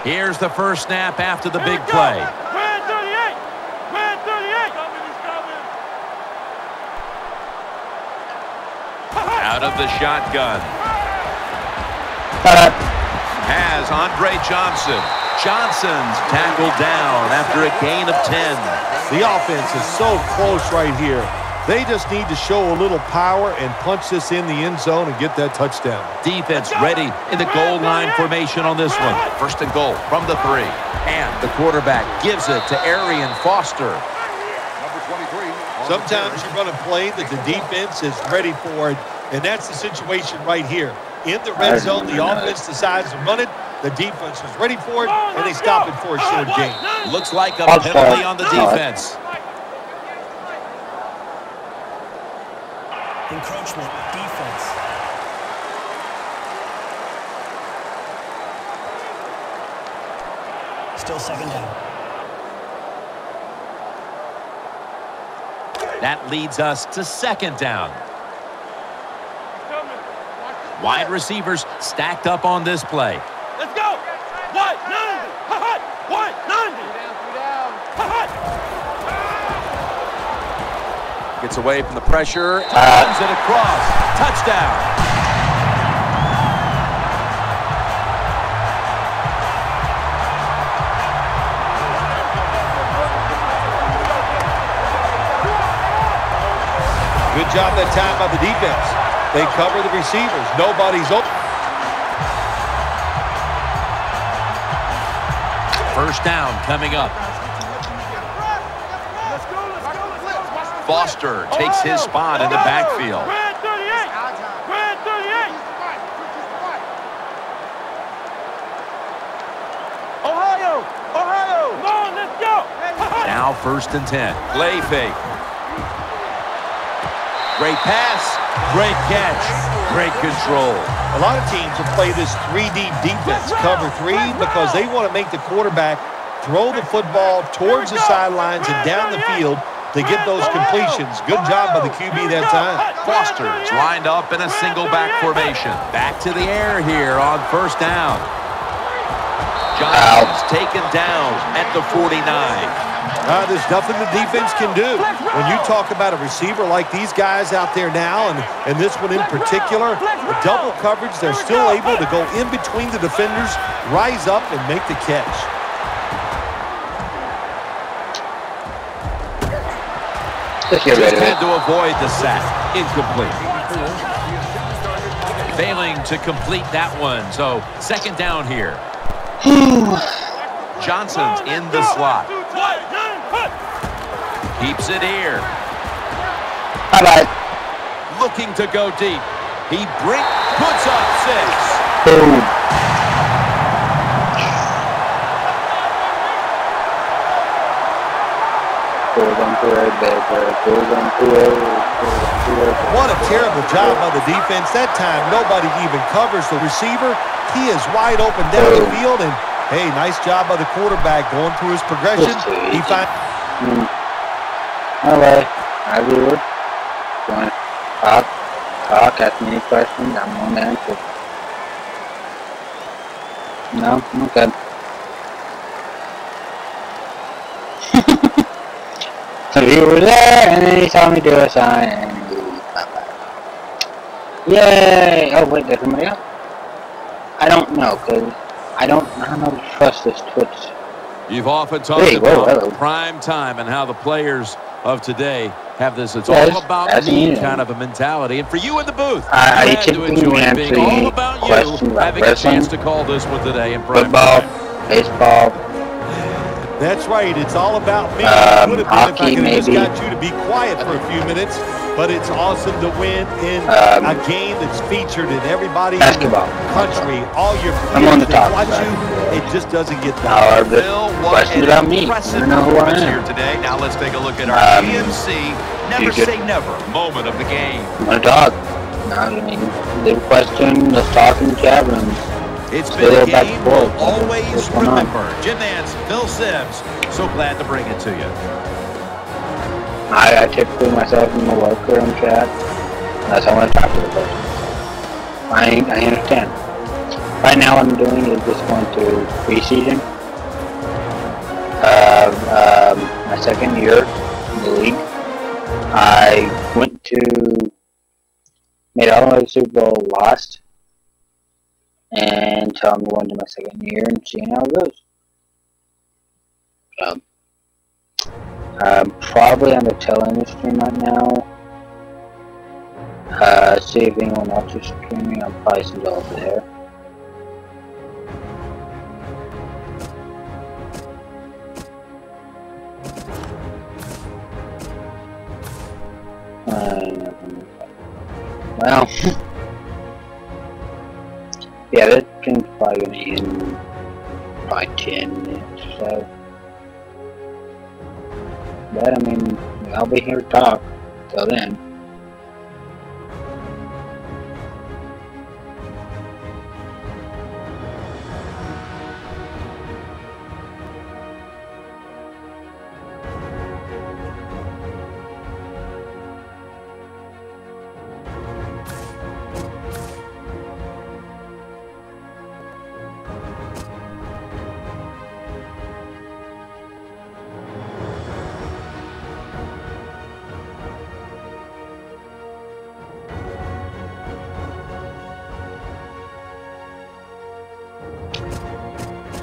Here's the first snap after the big play. Red 38. Out of the shotgun. Has Andre Johnson. Johnson's tackled down after a gain of 10. The offense is so close right here. They just need to show a little power and punch this in the end zone and get that touchdown. Defense ready in the goal line formation on this one. First and goal from the 3. And the quarterback gives it to Arian Foster. Sometimes you run a play that the defense is ready for it, and that's the situation right here. In the red zone, the offense decides to run it. The defense is ready for it, and they stop it for a short gain. Looks like a penalty on the defense. Encroachment, defense. Still second down. That leads us to second down. Wide receivers stacked up on this play. Let's go. White, 90. White, 90. Gets away from the pressure, runs it across. Touchdown. Good job that time by the defense. They cover the receivers. Nobody's open. First down coming up. Foster takes his spot in the backfield. Red 38. Red 38. Ohio. Ohio! Come on, let's go! Now 1st and 10. Play fake. Great pass. Great catch. Great control. A lot of teams will play this 3 deep defense, cover 3, because they want to make the quarterback throw the football towards the sidelines and down the field to get those completions. Good job by the QB that time. Foster's lined up in a single back formation. Back to the air here on 1st down. Johnson's taken down at the 49. There's nothing the defense can do. When you talk about a receiver like these guys out there now, and this one in particular, the double coverage, they're still able to go in between the defenders, rise up, and make the catch. Just had to avoid the sack. Incomplete. Failing to complete that one, so 2nd down here. Johnson's in the slot. Keeps it here. Bye-bye. Looking to go deep. He puts up 6. Boom. What a terrible job by the defense. That time, nobody even covers the receiver. He is wide open down the field, and hey, nice job by the quarterback going through his progression. He finds. All right, I will. You want to talk, ask me any questions, I'm on to answer. No? Okay. So you were there, and then he saw me do a sign, and he yay! Oh wait, there's somebody else? I don't know, cause I don't know to trust this Twitch. You've often talked about prime time and how the players of today have this. It's all about me kind of a mentality. And for you in the booth, you had to enjoy being all about you having a chance to call this one today in prime time. Football, baseball. That's right. It's all about me. It would have been if I could have just got you to be quiet for a few minutes. But it's awesome to win in a game that's featured in everybody basketball. in the country. All your I'm on the top. watch you. It just doesn't get done. Bill, what an impressive performance here today. Now let's take a look at our GMC Never Say Never moment of the game. I'm a dog. I mean, the question, let's talk in the chat room. It's been a game we'll always remember. Jim Nance, Phil Sims, so glad to bring it to you. I typically myself in the locker room chat. That's how I want to talk to the person. I understand. Right now what I'm doing is just going to preseason. My 2nd year in the league. I made all the way to the Super Bowl, lost. And so I'm going to my 2nd year and seeing how it goes. So, I'm probably on the tail end of the stream right now. See if anyone else is streaming. I'll probably send it over there. Well, yeah, this stream's probably going to end by 10 minutes or so. But, I mean, I'll be here to talk till then.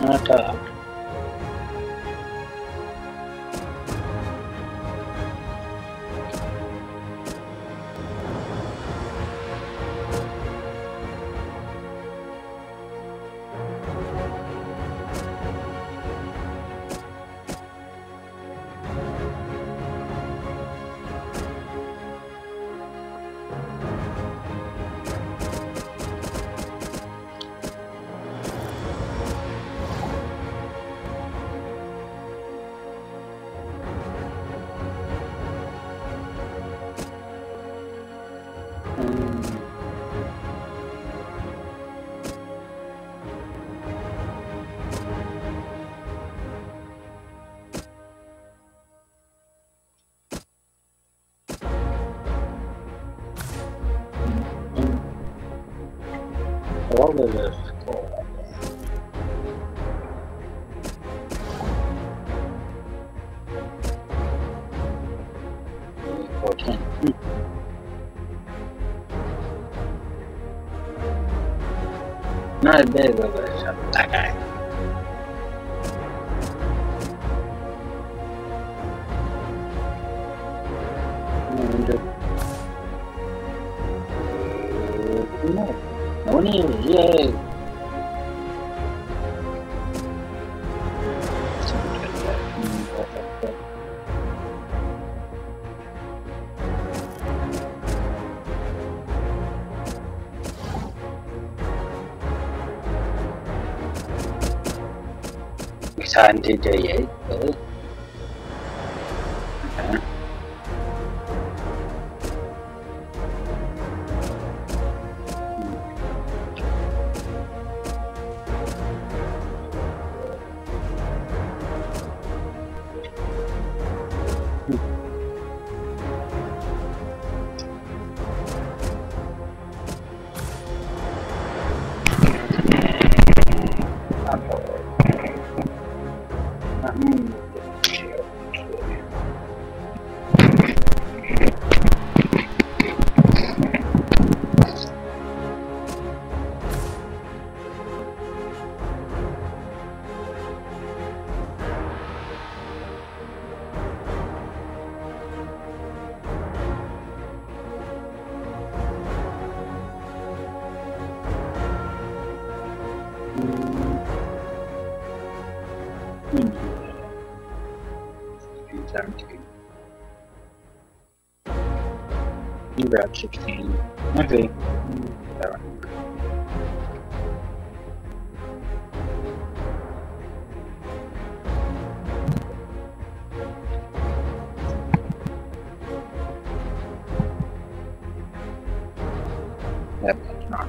Not what was the score? 14. Not as big of a shot. Okay. No need, yay! Saan thì chơi vậy? You grab 16. Okay. Alright. Yep, not.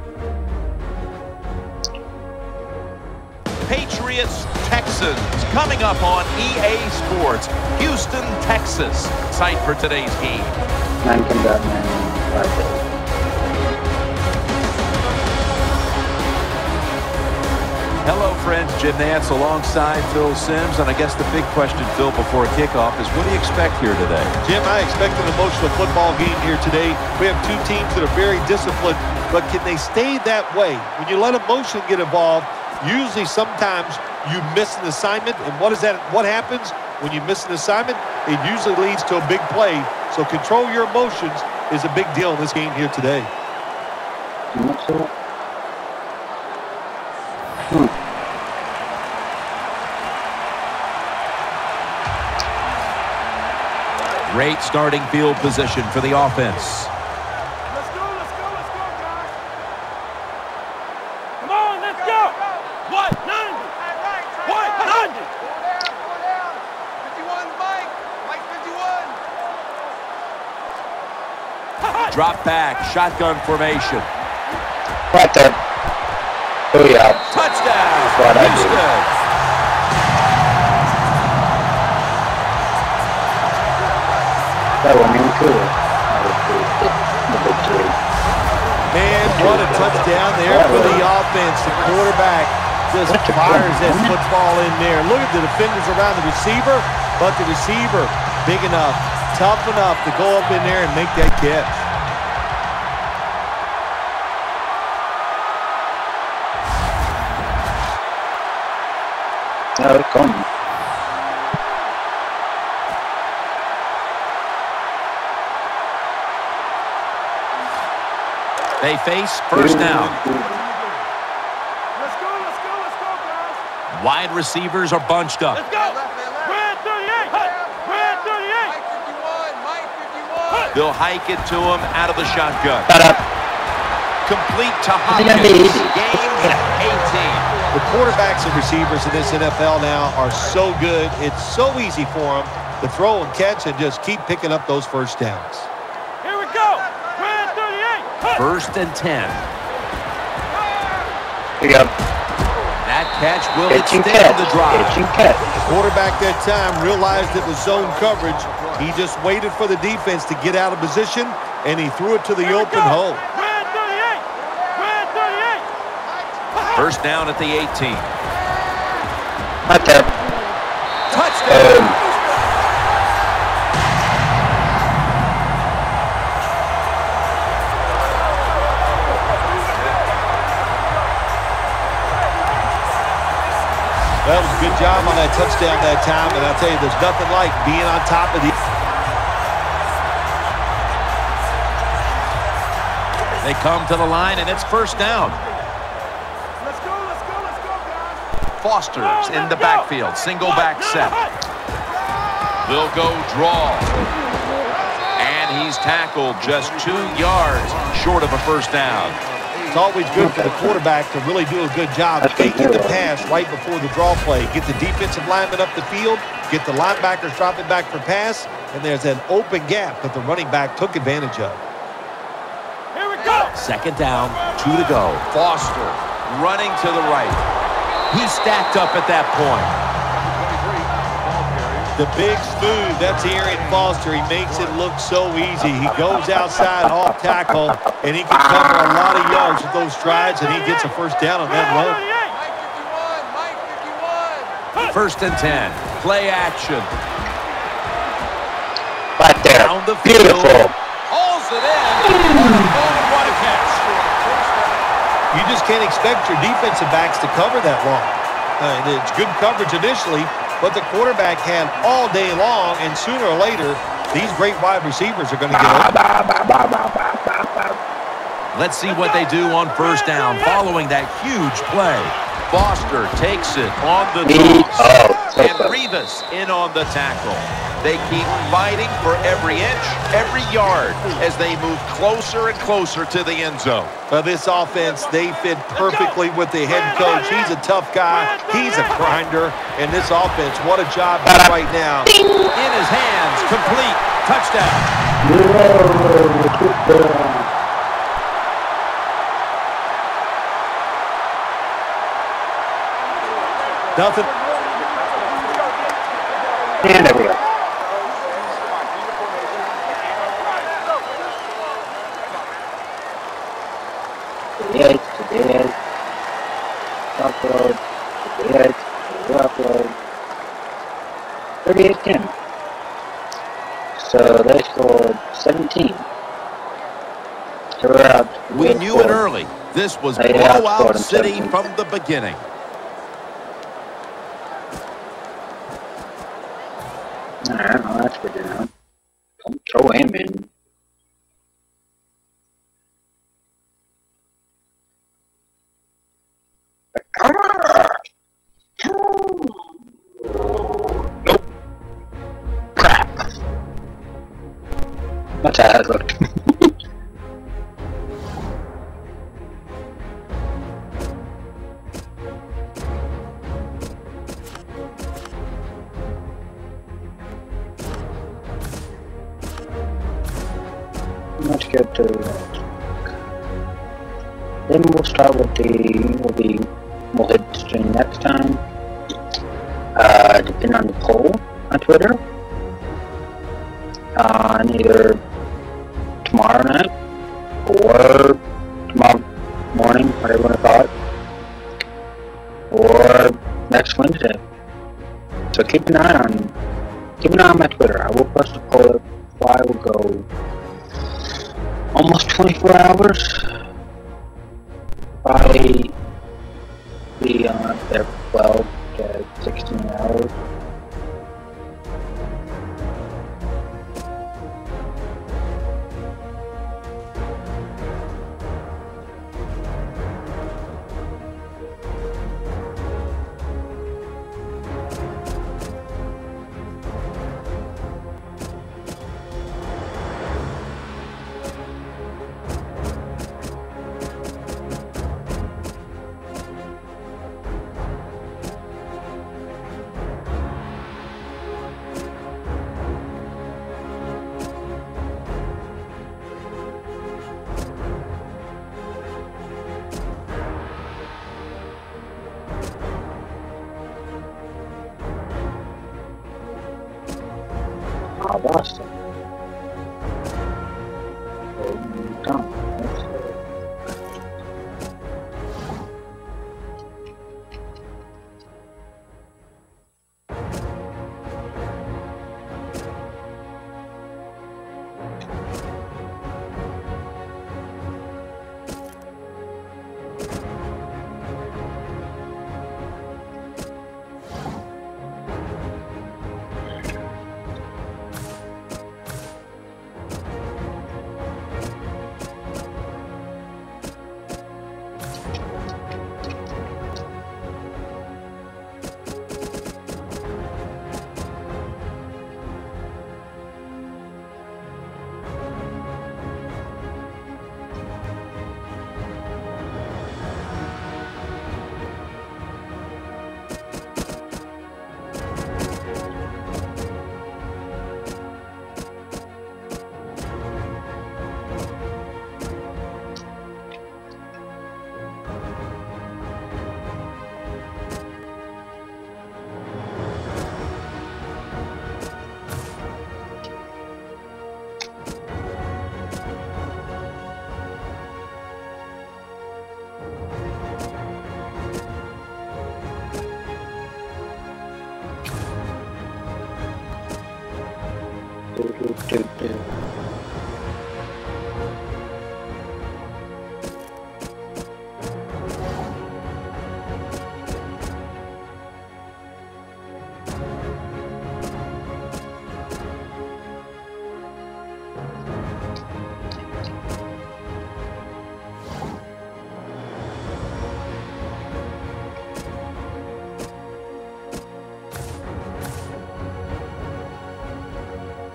Patriots, Texans, coming up on EA Sports. Houston, Texas, site for today's game. 9 comes out, 9. Hello, friends. Jim Nance alongside Phil Simms. And I guess the big question, Phil, before kickoff is what do you expect here today? Jim, I expect an emotional football game here today. We have two teams that are very disciplined, but can they stay that way? When you let emotion get involved, usually sometimes you miss an assignment. And what happens when you miss an assignment? It usually leads to a big play. So control your emotions is a big deal in this game here today. Great starting field position for the offense. Let's go, guys. Come on, let's go. What? 90. What? 90. Go down. 51's Mike. Mike 51. Drop back, shotgun formation. What the? Oh yeah. Touchdown, What I Houston. That wasn't even cool. That was the big tree. Man, what a touchdown there for the offense. The quarterback just fires that football in there. Look at the defenders around the receiver, but the receiver big enough, tough enough to go up in there and make that catch. Now it's coming. They face first down. Let's go, guys. Wide receivers are bunched up. Let's go. Red 38. Red 38. Mike 51. They'll hike it to him out of the shotgun. Shut up. Complete to It's gonna be Hopkins. easy. Gain 18. The quarterbacks and receivers in this NFL now are so good. It's so easy for them to throw and catch and just keep picking up those first downs. Here we go. Red 38. First and 10. Here you go. That catch will Pitch and extend the catch. drive. Pitch and catch. The quarterback that time realized it was zone coverage. He just waited for the defense to get out of position, and he threw it to the open hole. Red 38. Red 38. First down at the 18. Right there. Touchdown. Well, it was a good job on that touchdown that time, and I'll tell you, there's nothing like being on top of the... They come to the line, and it's first down. Let's go, guys. Foster's in the backfield. Single back set. They'll go draw. And he's tackled just 2 yards short of a first down. It's always good for the quarterback to really do a good job faking the pass right before the draw play. Get the defensive lineman up the field, get the linebackers dropping back for pass, and there's an open gap that the running back took advantage of. Here we go. Second down, 2 to go. Foster running to the right. He's stacked up at that point. The big smooth, that's Aaron Foster. He makes it look so easy. He goes outside off tackle, and he can cover a lot of yards with those strides, and he gets a first down on that run. Mike 51. First and 10. Play action. Right there. Down the field. Beautiful. Hauls it in. What a catch. You just can't expect your defensive backs to cover that long. It's good coverage initially, but the quarterback had all day long, and sooner or later, these great wide receivers are going to get open. Let's see what they do on first down following that huge play. Foster takes it on the toss, and Rivas in on the tackle. They keep fighting for every inch, every yard as they move closer and closer to the end zone. Well, this offense, they fit perfectly with the head coach. He's a tough guy. He's a grinder. And this offense, what a job right now. In his hands, complete, touchdown. Nothing. And there we go. Yes, it is. Upload. Yes, upload. 38-10. So they scored 17. So we're out. We knew it early. This was They blowout outscored them city 17. from the beginning. Alright, well, that's good to know. Don't throw him in. Nope. Crap. That's how it looked. Let's get to then we'll start with we'll hit the stream next time. Depending on the poll on Twitter. Either tomorrow night or tomorrow morning, whatever you want to call it. Or next Wednesday. So keep an eye on my Twitter. I will post a poll. I will go almost 24 hours. Probably be on there 12 to 16 hours. Boston.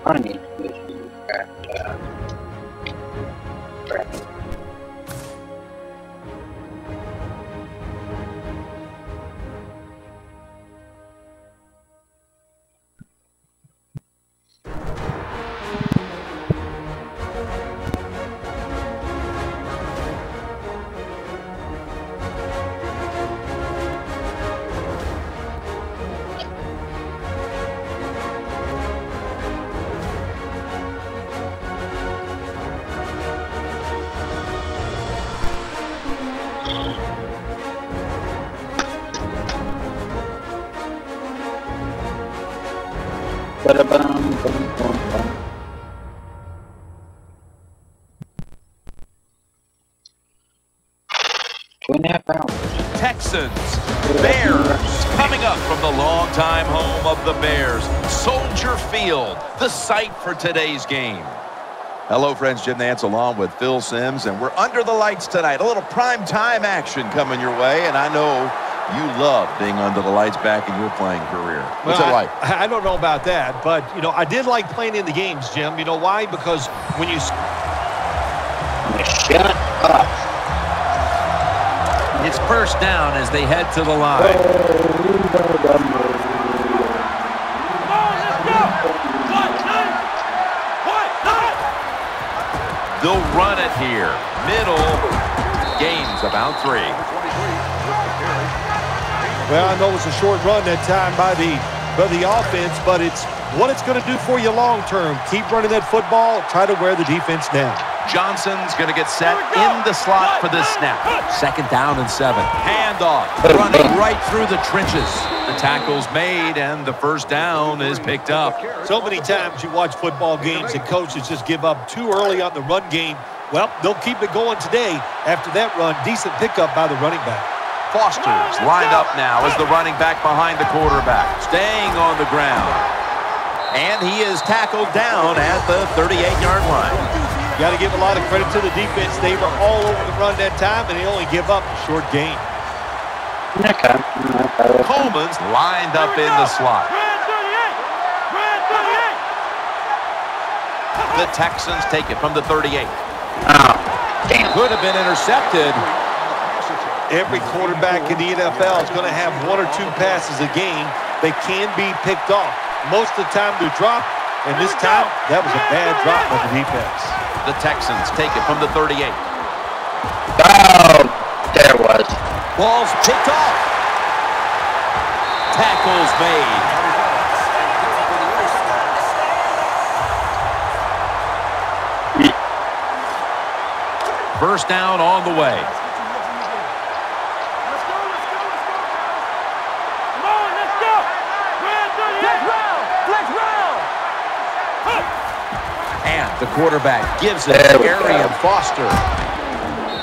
I need to do some crap. Ba-da-bum-bum-bum-bum. 2.5 hours. Texans, Bears, coming up from the longtime home of the Bears, Soldier Field, the site for today's game. Hello, friends. Jim Nantz along with Phil Simms, and we're under the lights tonight. A little prime time action coming your way, and I know you love being under the lights back in your playing career. What's it like? I don't know about that, but, you know, I did like playing in the games, Jim. You know why? Because when you... Shut up. It's first down as they head to the line. They'll run it here. Middle. Gains about 3. Well, I know it's a short run that time by the offense, but it's what it's going to do for you long term. Keep running that football. Try to wear the defense down. Johnson's going to get set in the slot for this snap. 2nd down and 7. Handoff. Running right through the trenches. The tackle's made, and the first down is picked up. So many times you watch football games and coaches just give up too early on the run game. Well, they'll keep it going today. After that run, decent pickup by the running back. Foster's lined up now as the running back behind the quarterback, staying on the ground. And he is tackled down at the 38-yard line. You got to give a lot of credit to the defense. They were all over the run that time, and they only give up a short gain. Coleman's lined up in the slot. The Texans take it from the 38. Could have been intercepted. Every quarterback in the NFL is going to have 1 or 2 passes a game. They can be picked off. Most of the time they're dropped, and this time that was a bad drop by the defense. The Texans take it from the 38. Oh, there was. Ball's picked off. Tackles made. First down on the way. And the quarterback gives it to Arian Foster.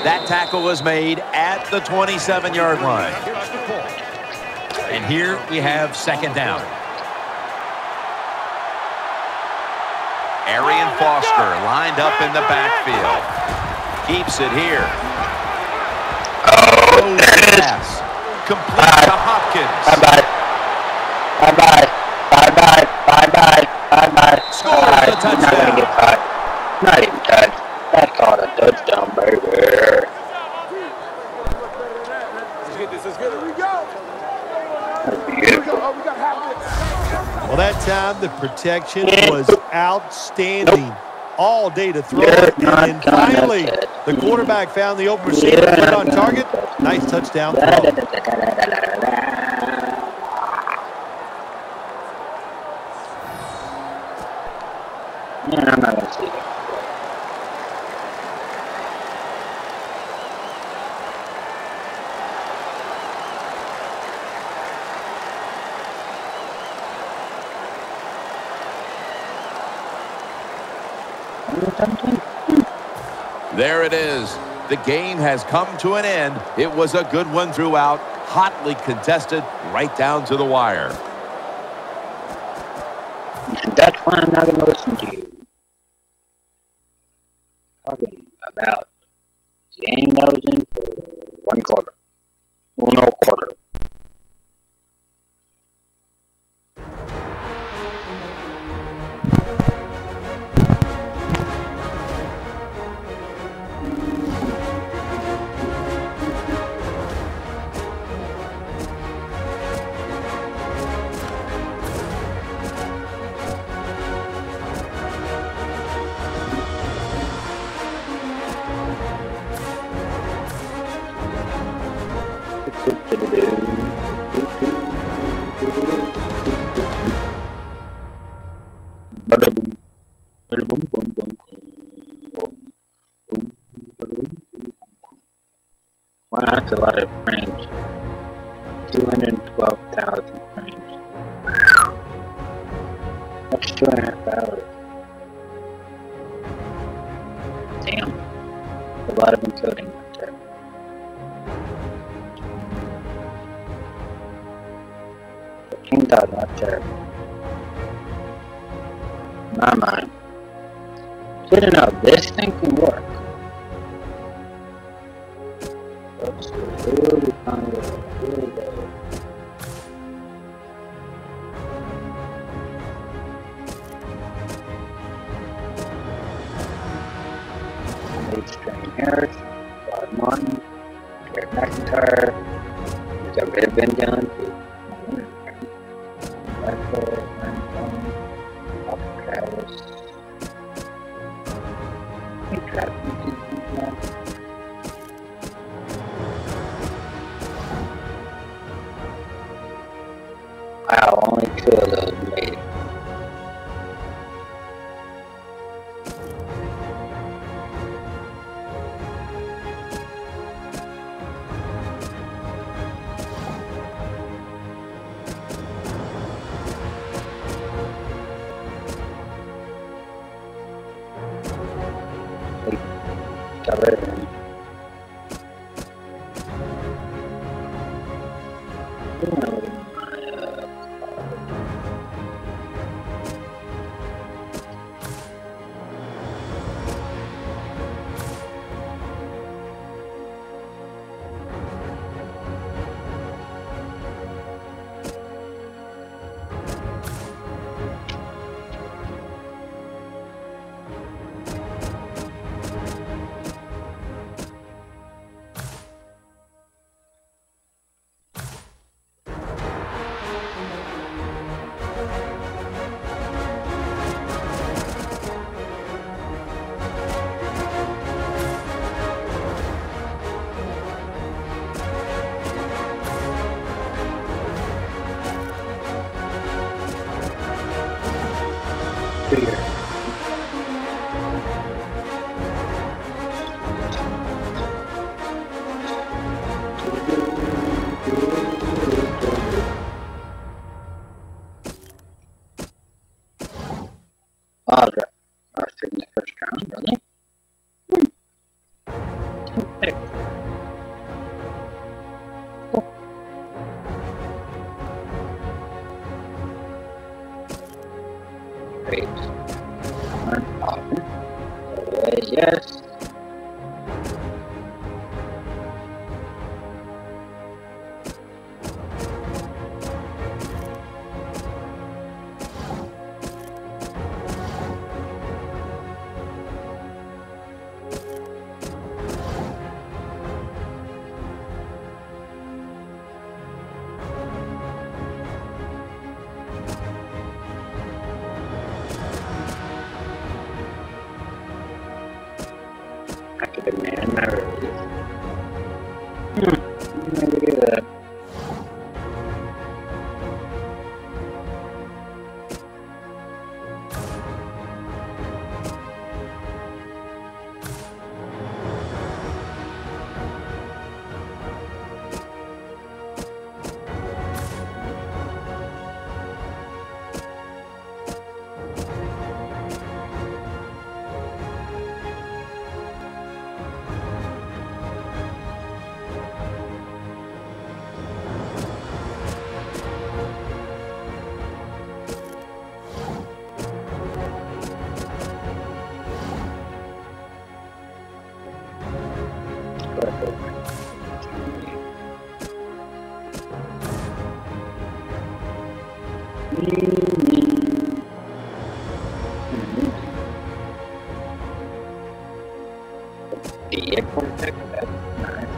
That tackle was made at the 27-yard line. And here we have 2nd down. Arian Foster lined up in the backfield. Keeps it here. Oh, there it is. Pass. Complete to Hopkins. Bye-bye. Bye-bye. Bye-bye. Bye-bye. Bye-bye. Scores the touchdown. Not going to get caught. Not even touched. That caught a touchdown, baby. This is good. Here we go. That's beautiful. Oh, we got half this. Well, that time the protection was outstanding. All day to throw it, and then finally the quarterback found the open receiver, put it on target. Nice touchdown throw. Man, I'm not going to see it. There it is. The game has come to an end. It was a good one throughout, hotly contested right down to the wire. And that's why I'm not going to listen to you. Talking about the game that was in for 1 quarter. Well, no quarter. Wow, that's a lot of frames. 212,000 frames. That's 2.5 hours. Damn. A lot of encoding right there. $15,000 right there. My mind. Didn't know this thing can work. Let's really find it. Here we go. Strain Harris, Rod Martin, Garrett McIntyre, which I would have been down to. Wow, only 2 of those made it. Got rid of him. Oh, I was taking the first round, really? Okay. Cool. Great. Unpopular. Yes. I could demand my release. Maybe do that. The airport tech, that's nice.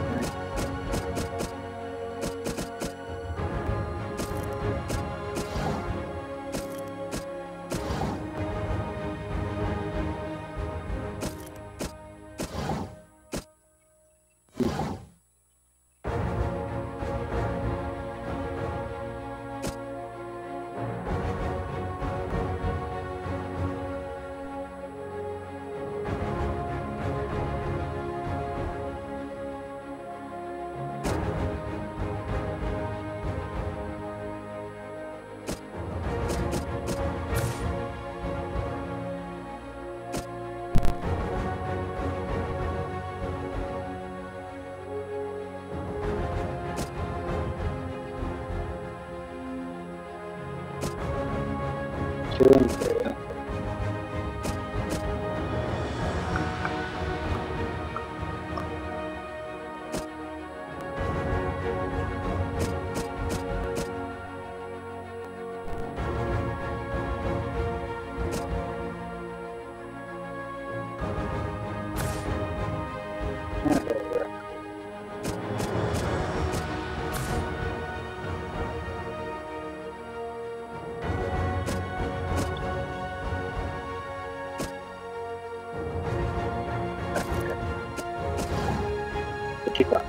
Keep up.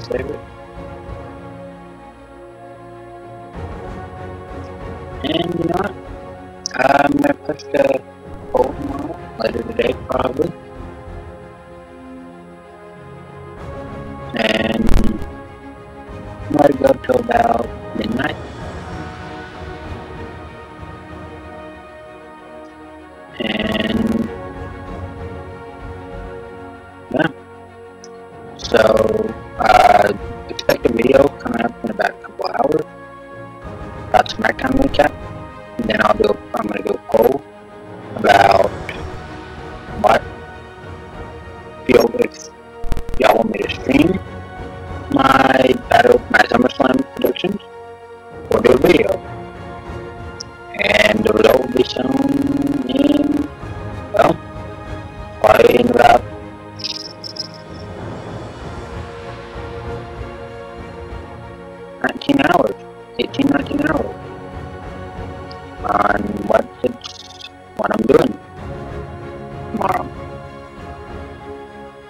Save it. And you know what? I'm gonna push the whole model later today probably. And let it go till about midnight. And yeah. So expect a video coming up in about a couple hours about SmackDown recap, and then I'm gonna do a poll about what if y'all want me to stream my SummerSlam predictions or do a video, and the result will be shown in, well, probably in about 19 hours, 19 hours on what I'm doing tomorrow.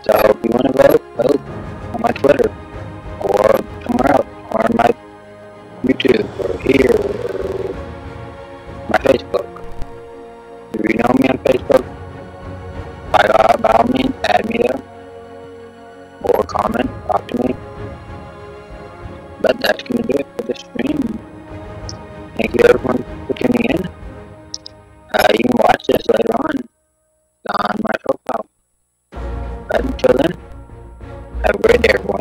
So if you want to vote on my Twitter or somewhere else, or on my YouTube or here or my Facebook. If you know me on Facebook, by all means, add me there or comment, talk to me. But that's going to do it for the stream. Thank you everyone for tuning in. You can watch this later on my profile. But until then, have a great day everyone.